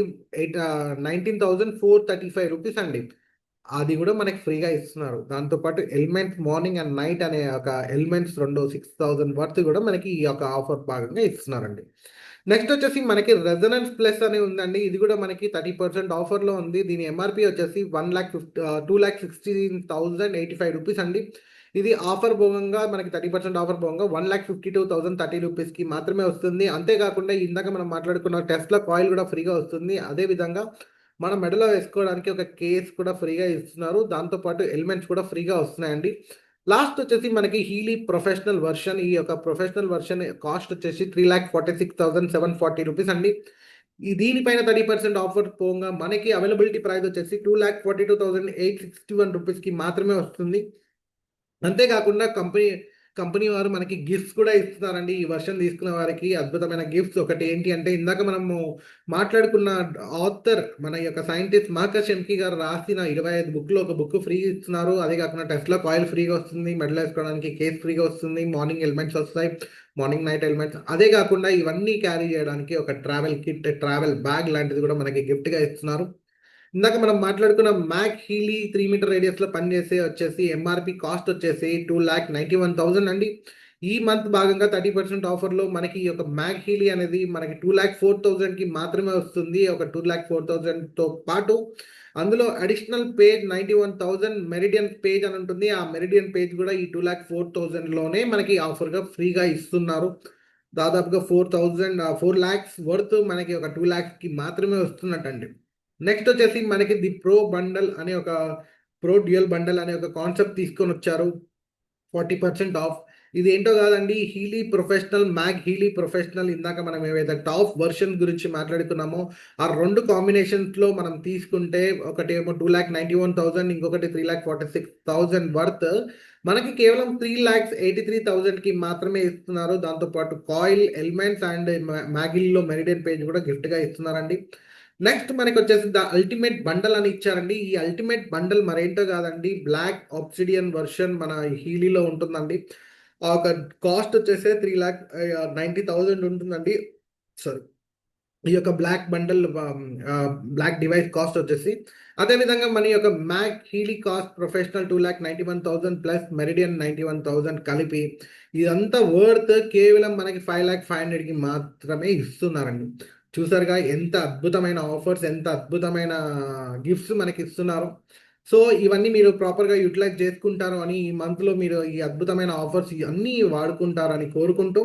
19,435 రూపీస్ అండి. అది కూడా మనకి ఫ్రీగా ఇస్తున్నారు. దాంతోపాటు ఎలిమెంట్స్ మార్నింగ్ అండ్ నైట్ అనే ఒక ఎలిమెంట్స్ 6,000 వర్త్ కూడా మనకి ఈ యొక్క ఆఫర్ భాగంగా ఇస్తున్నారండి. నెక్స్ట్ వచ్చేసి మనకి రెజనెన్స్ ప్లస్ అని ఉందండి. ఇది కూడా మనకి 30% ఆఫర్లో ఉంది. దీని ఎంఆర్పి వచ్చేసి 2,16,085 రూపీస్ అండి. ఇది ఆఫర్ భాగంగా మనకి 30% ఆఫర్ భాగంగా 1,52,030 రూపీస్కి మాత్రమే వస్తుంది. అంతేకాకుండా ఇందాక మనం మాట్లాడుకున్న టెస్లా కాయిల్ కూడా ఫ్రీగా వస్తుంది. అదేవిధంగా మన మెడలో వేసుకోవడానికి ఒక కేస్ కూడా ఫ్రీగా ఇస్తున్నారు. దాంతోపాటు ఎలిమెంట్స్ కూడా ఫ్రీగా వస్తున్నాయండి. లాస్ట్ వచ్చేసి మనకి హీలీ ప్రొఫెషనల్ వర్షన్. ఈ యొక్క ప్రొఫెషనల్ వర్షన్ కాస్ట్ వచ్చేసి 3,46,740 రూపీస్ అండి. దీనిపైన 30% ఆఫర్ పోగా మనకి అవైలబిలిటీ ప్రైస్ వచ్చేసి 2,42,861 రూపీస్కి మాత్రమే వస్తుంది. అంతేకాకుండా కంపెనీ వారు మనకి గిఫ్ట్స్ కూడా ఇస్తున్నారండి. ఈ వర్షన్ తీసుకున్న వారికి అద్భుతమైన గిఫ్ట్స్. ఒకటి ఏంటి అంటే ఇందాక మనము మాట్లాడుకున్న ఆథర్ మన యొక్క సైంటిస్ట్ మార్కస్ షెమ్కీ గారు రాసిన 25 బుక్లో ఒక బుక్ ఫ్రీ ఇస్తున్నారు. అదే కాకుండా టెస్లా కాయిల్ ఫ్రీగా వస్తుంది, మెడల్ వేసుకోవడానికి కేస్ ఫ్రీగా వస్తుంది, మార్నింగ్ ఎలిమెంట్స్ వస్తాయి, మార్నింగ్ నైట్ ఎలిమెంట్స్. అదే కాకుండా ఇవన్నీ క్యారీ చేయడానికి ఒక ట్రావెల్ కిట్, ట్రావెల్ బ్యాగ్ లాంటిది కూడా మనకి గిఫ్ట్గా ఇస్తున్నారు. ఇందాక మనం మాట్లాడుకున్న మ్యాక్ హీలీ 3 మీటర్ రేడియస్లో పనిచేసే వచ్చేసి ఎంఆర్పి కాస్ట్ వచ్చేసి 2,91,000 అండి. ఈ మంత్ భాగంగా 30% ఆఫర్లో మనకి ఈ యొక్క మ్యాక్ హీలీ అనేది మనకి 2,04,000కి మాత్రమే వస్తుంది. ఒక 2,04,000తో పాటు అందులో అడిషనల్ పేజ్ 91,000 మెరిడియన్ పేజ్ అని ఉంటుంది. ఆ మెరిడియన్ పేజ్ కూడా ఈ 2,04,000లోనే మనకి ఆఫర్గా ఫ్రీగా ఇస్తున్నారు. దాదాపుగా 4 lakhs వర్త్ మనకి ఒక 2 lakhsకి మాత్రమే వస్తున్నట్టండి. నెక్స్ట్ వచ్చేసి మనకి ది ప్రో బండల్ అనే ఒక ప్రో డ్యూయల్ బండల్ అనే ఒక కాన్సెప్ట్ తీసుకొని వచ్చారు. 40% ఆఫ్. ఇది ఏంటో కాదండి, హీలీ ప్రొఫెషనల్, మ్యాగ్ హీలీ ప్రొఫెషనల్. ఇందాక మనం ఏవైతే టాప్ వర్షన్ గురించి మాట్లాడుకున్నామో ఆ రెండు కాంబినేషన్స్లో మనం తీసుకుంటే ఒకటేమో 2,91,000, ఇంకొకటి 3,46,000 వర్త్ మనకి కేవలం 3,83,000కి మాత్రమే ఇస్తున్నారు. దాంతోపాటు కాయిల్, ఎలిమెంట్స్ అండ్ మ్యాగిల్లో మెరిడియన్ పేజ్ కూడా గిఫ్ట్గా ఇస్తున్నారండి. నెక్స్ట్ మనకి వచ్చేసి ద అల్టిమేట్ బండల్ అని ఇచ్చారండి. ఈ అల్టిమేట్ బండల్ మరేంటో కాదండి, బ్లాక్ ఆబ్సిడియన్ వర్షన్ మన హీలీలో ఉంటుందండి. ఆ ఒక కాస్ట్ వచ్చేసి 3,90,000 ఉంటుందండి. సారీ, ఈ యొక్క black bundle, black device cost వచ్చేసి. అదేవిధంగా మన యొక్క Mag Healy cost professional 2,91,000 plus meridian 91,000 కలిపి ఇదంతా వర్త్ కేవలం మనకి 5,05,000కి మాత్రమే ఇస్తున్నారండి. చూసారుగా ఎంత అద్భుతమైన ఆఫర్స్, ఎంత అద్భుతమైన గిఫ్ట్స్ మనకి ఇస్తున్నారు. సో ఇవన్నీ మీరు ప్రాపర్గా యూటిలైజ్ చేసుకుంటారు అని, ఈ మంత్లో మీరు ఈ అద్భుతమైన ఆఫర్స్ అన్నీ వాడుకుంటారని కోరుకుంటూ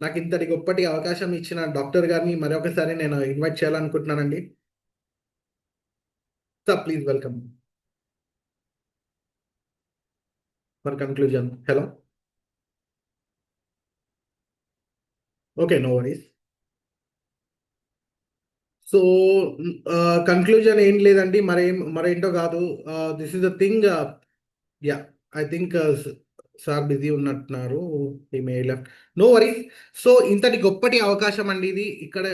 నాకు ఇంతటి గొప్పటి అవకాశం ఇచ్చిన డాక్టర్ గారిని మరొకసారి నేను ఇన్వైట్ చేయాలనుకుంటున్నానండి. Sir please welcome for conclusion. Hello. Okay, no worries. So conclusion ఏం లేదండి, మరేంటో కాదు. This is the thing. Yeah, I think sir busy ఉన్నట్టున్నారు. Email, no worries. సో ఇంతటి గొప్పటి అవకాశం అండి ఇది. ఇక్కడ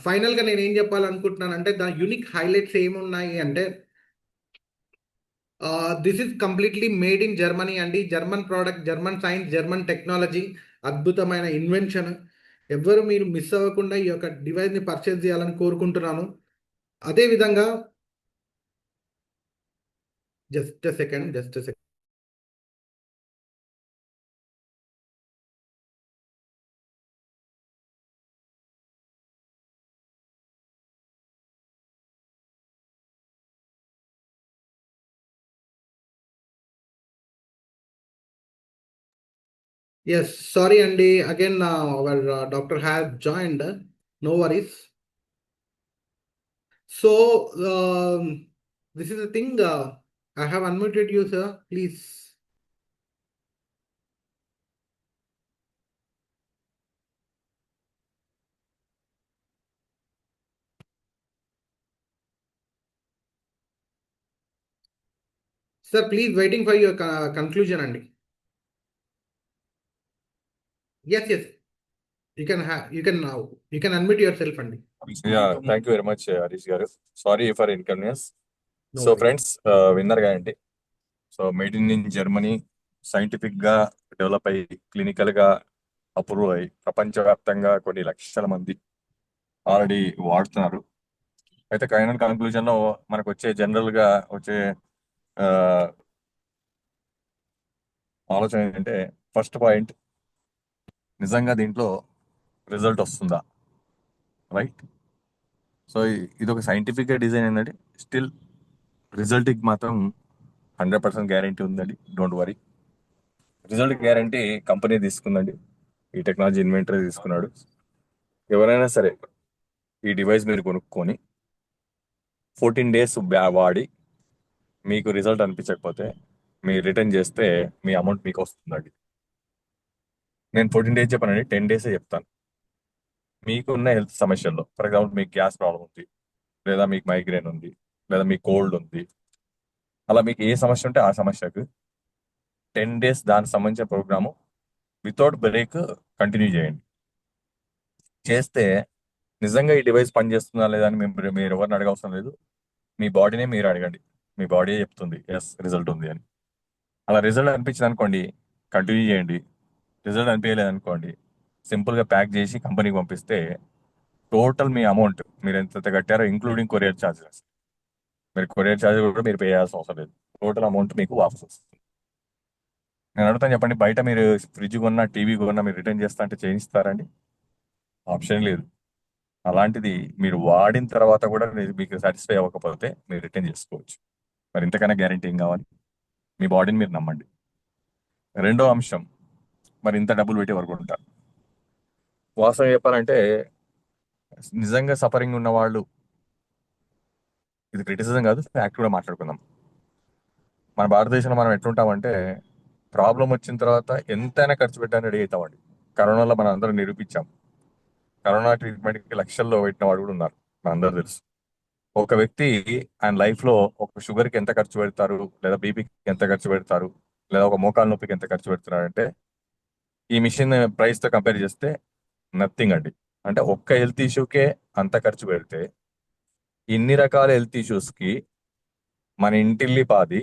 ఫైనల్గా నేను ఏం చెప్పాలనుకుంటున్నానంటే దాని యూనిక్ హైలైట్స్ ఏమున్నాయి అంటే this is completely made in Germany అండి. German product, German science, German technology, అద్భుతమైన ఇన్వెన్షన్. ఎవ్వరు మీరు మిస్ అవ్వకుండా ఈ యొక్క డివైస్ని పర్చేస్ చేయాలని కోరుకుంటున్నాను. అదేవిధంగా జస్ట్ సెకండ్. ఎస్, సారీ అండి, again our doctor have joined. No worries. So this is the thing. I have unmuted you sir, please. Sir please, waiting for your conclusion అండి. Yes yes, you can unmute yourself అండి. Yeah, thank you very much, Harish garu. Sorry for inconvenience. No So worries. friends, winner గా అండి. So made in Germany, scientific గా develop అయ్యి, clinical గా approve అయ్యి, ప్రపంచవ్యాప్తంగా కొన్ని లక్షల మంది ఆల్రెడీ వాడుతున్నారు. అయితే ఫైనల్ కన్క్లూజన్ లో మనకు వచ్చే జనరల్ గా వచ్చే ఆ, ఆలోచన ఏంటంటే, ఫస్ట్ పాయింట్, నిజంగా దీంట్లో రిజల్ట్ వస్తుందా, రైట్? సో ఇది ఒక సైంటిఫిక్ గా డిజైన్ ఏంటంటే, స్టిల్ రిజల్ట్ కి మాత్రం 100% గ్యారంటీ ఉందండి. Don't worry. Result guarantee company తీసుకుందండి, ఈ టెక్నాలజీ ఇన్వెంటర్ తీసుకున్నాడు. ఎవరైనా సరే ఈ డివైస్ మీరు కొనుక్కొని 14 days వాడి మీకు రిజల్ట్ అనిపించకపోతే మీరు రిటర్న్ చేస్తే మీ అమౌంట్ మీకు వస్తుందండి. నేను 14 డేస్ చెప్పానండి, 10 డేసే చెప్తాను. మీకున్న హెల్త్ సమస్యల్లో, ఫర్ ఎగ్జాంపుల్ మీకు గ్యాస్ ప్రాబ్లం ఉంది, లేదా మీకు మైగ్రేన్ ఉంది, లేదా మీకు కోల్డ్ ఉంది, అలా మీకు ఏ సమస్య ఉంటే ఆ సమస్యకు 10 డేస్ దానికి సంబంధించిన ప్రోగ్రాము వితౌట్ బ్రేక్ కంటిన్యూ చేయండి. చేస్తే నిజంగా ఈ డివైస్ పనిచేస్తుందా లేదా అని మీరు ఎవరిని అడగవసరం లేదు. మీ బాడీనే మీరు అడగండి, మీ బాడీ చెప్తుంది ఎస్ రిజల్ట్ ఉంది అని. అలా రిజల్ట్ అనిపించింది అనుకోండి, కంటిన్యూ చేయండి. రిజల్ట్ అనిపించలేదు అనుకోండి, సింపుల్గా ప్యాక్ చేసి కంపెనీకి పంపిస్తే టోటల్ మీ అమౌంట్ మీరు ఎంత కట్టారో ఇంక్లూడింగ్ కొరియర్ ఛార్జెస్, మీరు కొరియర్ ఛార్జ్ కూడా మీరు పే చేయాల్సిన అవసరం లేదు. టోటల్ అమౌంట్ మీకు వాపస్ వస్తుంది. నేను అడుగుతాను, చెప్పండి, బయట మీరు ఫ్రిడ్జ్ కొన్నా టీవీ కొన్నా మీరు రిటర్న్ చేస్తా అంటే చేయిస్తారండి? ఆప్షన్ లేదు. అలాంటిది మీరు వాడిన తర్వాత కూడా మీకు సాటిస్ఫై అవ్వకపోతే మీరు రిటర్న్ చేసుకోవచ్చు. మరి ఇంతకన్నా గ్యారంటీ ఏం కావాలి? మీ బాడీని మీరు నమ్మండి. రెండో అంశం, మరి ఇంత డబ్బులు పెట్టి ఎవరు ఉంటారు? వాస్తవం చెప్పాలంటే నిజంగా సఫరింగ్ ఉన్న వాళ్ళు, ఇది క్రిటిసిజం కాదు, ఫ్యాక్ట్ కూడా మాట్లాడుకుందాం. మన భారతదేశంలో మనం ఎట్లుంటామంటే ప్రాబ్లం వచ్చిన తర్వాత ఎంతైనా ఖర్చు పెట్టాలని రెడీ అవుతామండి. కరోనాలో మనం అందరం నిరూపించాం. కరోనా ట్రీట్మెంట్కి లక్షల్లో పెట్టిన వాడు కూడా ఉన్నారు, మనందరూ తెలుసు. ఒక వ్యక్తి ఆయన లైఫ్ లో ఒక షుగర్కి ఎంత ఖర్చు పెడతారు, లేదా బీపీకి ఎంత ఖర్చు పెడతారు, లేదా ఒక మోకాలు నొప్పికి ఎంత ఖర్చు పెడుతున్నారు అంటే ఈ మిషన్ ప్రైస్ తో కంపేర్ చేస్తే నథింగ్ అండి. అంటే ఒక్క హెల్త్ ఇష్యూకే అంత ఖర్చు పెడితే ఇన్ని రకాల హెల్త్ ఇష్యూస్ కి మన ఇంటిల్లి పాది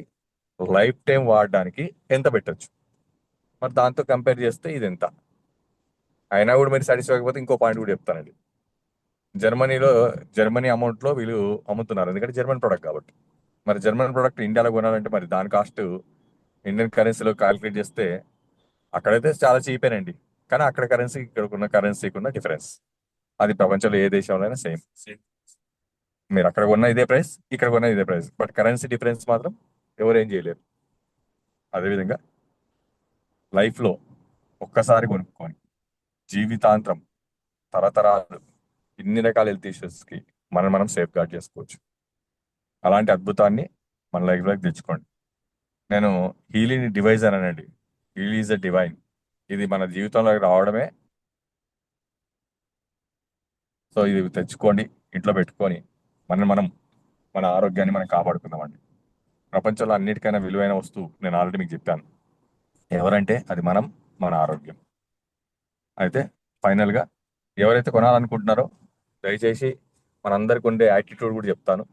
లైఫ్ టైం వాడడానికి ఎంత పెట్టొచ్చు? మరి దాంతో కంపేర్ చేస్తే ఇది ఎంత? అయినా కూడా మీరు సాటిస్ఫై అయిపోతే ఇంకో పాయింట్ కూడా చెప్తానండి. జర్మనీలో జర్మనీ అమౌంట్ లో వీళ్ళు అమ్ముతున్నారు, ఎందుకంటే జర్మన్ ప్రొడక్ట్ కాబట్టి. మరి జర్మన్ ప్రొడక్ట్ ఇండియాలో కొనాలంటే మరి దాని కాస్ట్ ఇండియన్ కరెన్సీలో క్యాలిక్యులేట్ చేస్తే అక్కడైతే చాలా చీపేనండి. కానీ అక్కడ కరెన్సీ ఇక్కడకున్న కరెన్సీకి ఉన్న డిఫరెన్స్, అది ప్రపంచంలో ఏ దేశంలో అయినా సేమ్. మీరు అక్కడ కొన్న ఇదే ప్రైస్, ఇక్కడ కొన్న ఇదే ప్రైస్, బట్ కరెన్సీ డిఫరెన్స్ మాత్రం ఎవరు ఏం చేయలేరు. అదేవిధంగా లైఫ్లో ఒక్కసారి కొనుక్కొని జీవితాంతం తరతరాలు ఇన్ని రకాల హెల్త్ ఇష్యూస్కి మనం సేఫ్ గార్డ్ చేసుకోవచ్చు. అలాంటి అద్భుతాన్ని మన లైఫ్లోకి తెచ్చుకోండి. నేను హీలింగ్ డివైస్ అనండి, హీల్ ఈజ్ అ డివైన్. ఇది మన జీవితంలోకి రావడమే. సో ఇది తెచ్చుకోండి, ఇంట్లో పెట్టుకొని మన ఆరోగ్యాన్ని మనం కాపాడుకుందామండి. ప్రపంచంలో అన్నిటికైనా విలువైన వస్తువు నేను ఆల్రెడీ మీకు చెప్పాను, ఎవరంటే అది మన ఆరోగ్యం. అయితే ఫైనల్గా ఎవరైతే కొనాలనుకుంటున్నారో దయచేసి మనందరికి ఉండే యాటిట్యూడ్ కూడా చెప్తాను.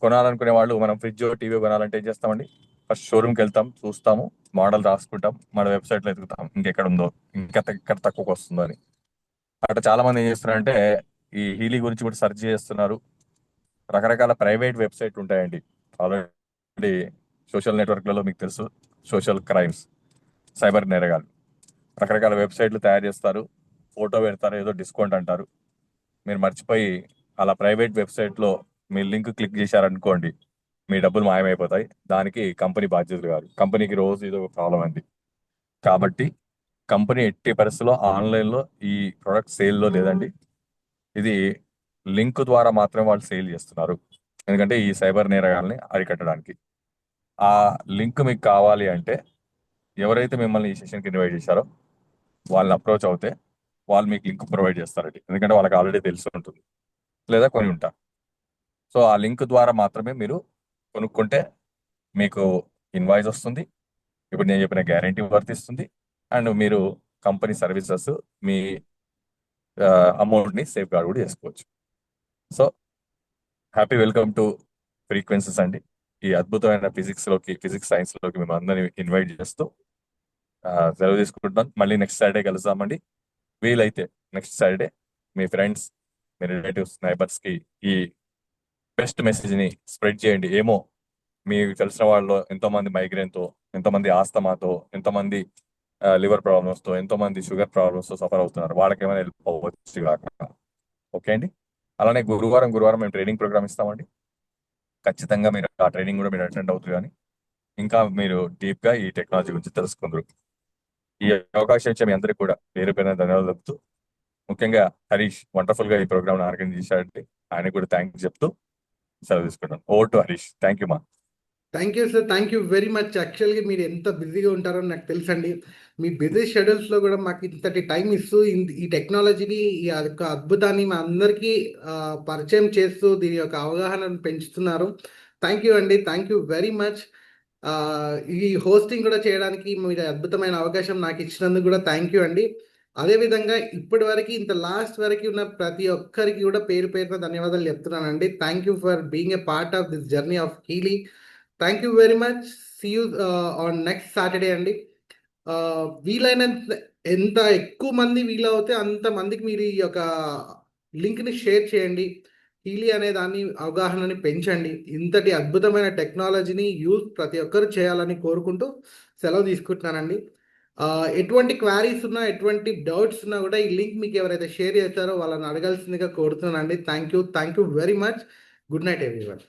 కొనాలనుకునే వాళ్ళు, మనం ఫ్రిడ్జ్ టీవీ కొనాలంటే ఏం చేస్తామండి? ఫస్ట్ షోరూమ్కి వెళ్తాం, చూస్తాము, మోడల్ రాసుకుంటాం, మన వెబ్సైట్లో ఎదుగుతాం ఇంకెక్కడ ఉందో, ఎక్కడ తక్కువకి వస్తుందో అని. అక్కడ చాలా మంది ఏం చేస్తున్నారంటే ఈ హీలీ గురించి కూడా సెర్చ్ చేస్తున్నారు. రకరకాల ప్రైవేట్ వెబ్సైట్ ఉంటాయండి ఆల్రెడీ. సోషల్ నెట్వర్క్లలో మీకు తెలుసు, సోషల్ క్రైమ్స్, సైబర్ నేరగాలు రకరకాల వెబ్సైట్లు తయారు చేస్తారు, ఫోటో పెడతారు, ఏదో డిస్కౌంట్ అంటారు. మీరు మర్చిపోయి అలా ప్రైవేట్ వెబ్సైట్లో మీ లింక్ క్లిక్ చేశారనుకోండి, మీ డబ్బులు మాయమైపోతాయి. దానికి కంపెనీ బాధ్యతలు కాదు, కంపెనీకి రోజు ఇదో ప్రాబ్లం అండి. కాబట్టి కంపెనీ ఎట్టి పరిస్థితుల్లో ఆన్లైన్లో ఈ ప్రొడక్ట్ సేల్లో లేదండి. ఇది లింక్ ద్వారా మాత్రమే వాళ్ళు సేల్ చేస్తున్నారు, ఎందుకంటే ఈ సైబర్ నేరగాల్ని అరికట్టడానికి. ఆ లింక్ మీకు కావాలి అంటే ఎవరైతే మిమ్మల్ని ఈ సెషన్కి ఇన్వైట్ చేశారో వాళ్ళని అప్రోచ్ అవుతే వాళ్ళు మీకు లింక్ ప్రొవైడ్ చేస్తారండి, ఎందుకంటే వాళ్ళకి ఆల్రెడీ తెలిసి ఉంటుంది లేదా కొని ఉంటారు. సో ఆ లింక్ ద్వారా మాత్రమే మీరు కొనుక్కుంటే మీకు ఇన్వాయిస్ వస్తుంది, ఇప్పుడు నేను చెప్పిన గ్యారంటీ వర్తిస్తుంది, అండ్ మీరు కంపెనీ సర్వీసెస్ మీ అమౌంట్ని సేఫ్ గార్డ్ కూడా చేసుకోవచ్చు. So happy welcome to frequencies అండి. ఈ అద్భుతమైన ఫిజిక్స్ సైన్స్లోకి మేము అందరినీ ఇన్వైట్ చేస్తూ సెలవు తీసుకుంటున్నాను. మళ్ళీ నెక్స్ట్ సాటర్డే కలుద్దామండి. వీలైతే నెక్స్ట్ సాటర్డే మీ ఫ్రెండ్స్, మీ రిలేటివ్స్, నైబర్స్కి ఈ బెస్ట్ మెసేజ్ని స్ప్రెడ్ చేయండి. ఏమో మీకు తెలిసిన వాళ్ళలో ఎంతోమంది మైగ్రేన్తో, ఎంతోమంది ఆస్తమాతో, ఎంతోమంది లివర్ ప్రాబ్లమ్స్తో, ఎంతోమంది షుగర్ ప్రాబ్లమ్స్తో సఫర్ అవుతున్నారు, వాళ్ళకి ఏమైనా హెల్ప్ అవ్వచ్చు కాక. ఓకే అండి. అలానే గురువారం మేము ట్రైనింగ్ ప్రోగ్రామ్ ఇస్తామండి. ఖచ్చితంగా మీరు ఆ ట్రైనింగ్ కూడా మీరు అటెండ్ అవుతారు, కానీ ఇంకా మీరు డీప్గా ఈ టెక్నాలజీ గురించి తెలుసుకుందరు. ఈ అవకాశం ఇచ్చే మీ అందరికీ కూడా పేరు పేరున ధన్యవాదాలు చెప్తూ, ముఖ్యంగా హరీష్ వండర్ఫుల్ గా ఈ ప్రోగ్రామ్ ఆర్గనైజ్ చేశాడంటే ఆయనకు కూడా థ్యాంక్స్ చెప్తూ సెలవు తీసుకుంటాను. Over to Harish. Thank you మా. Thank you sir, thank you very much. యాక్చువల్గా మీరు ఎంత బిజీగా ఉంటారో నాకు తెలుసండి. మీ బిజీ షెడ్యూల్స్లో కూడా మాకు ఇంతటి టైం ఇస్తూ ఈ టెక్నాలజీని, ఈ యొక్క అద్భుతాన్ని మా అందరికీ పరిచయం చేస్తూ దీని యొక్క అవగాహనను పెంచుతున్నారు. థ్యాంక్ యూ అండి, థ్యాంక్ యూ వెరీ మచ్. ఈ హోస్టింగ్ కూడా చేయడానికి మీరు అద్భుతమైన అవకాశం నాకు ఇచ్చినందుకు కూడా థ్యాంక్ యూ అండి. అదేవిధంగా ఇప్పటి వరకు ఇంత లాస్ట్ వరకు ఉన్న ప్రతి ఒక్కరికి కూడా పేరు పేరున ధన్యవాదాలు చెప్తున్నానండి. Thank you for being a part of this journey of Healy. Thank you very much. See you on next Saturday అండి. వీలైనంత ఎంత ఎక్కువ మంది వీలవుతే అంత మందికి మీరు ఈ యొక్క లింక్ని షేర్ చేయండి. హీలీ అనే దాన్ని అవగాహనని పెంచండి. ఇంతటి అద్భుతమైన టెక్నాలజీని యూజ్ ప్రతి ఒక్కరు చేయాలని కోరుకుంటూ సెలవు తీసుకుంటున్నానండి. ఎటువంటి క్వారీస్ ఉన్నా, ఎటువంటి డౌట్స్ ఉన్నా కూడా ఈ లింక్ మీకు ఎవరైతే షేర్ చేస్తారో వాళ్ళని అడగాల్సిందిగా కోరుతున్నానండి. Thank you very much. Good night everyone.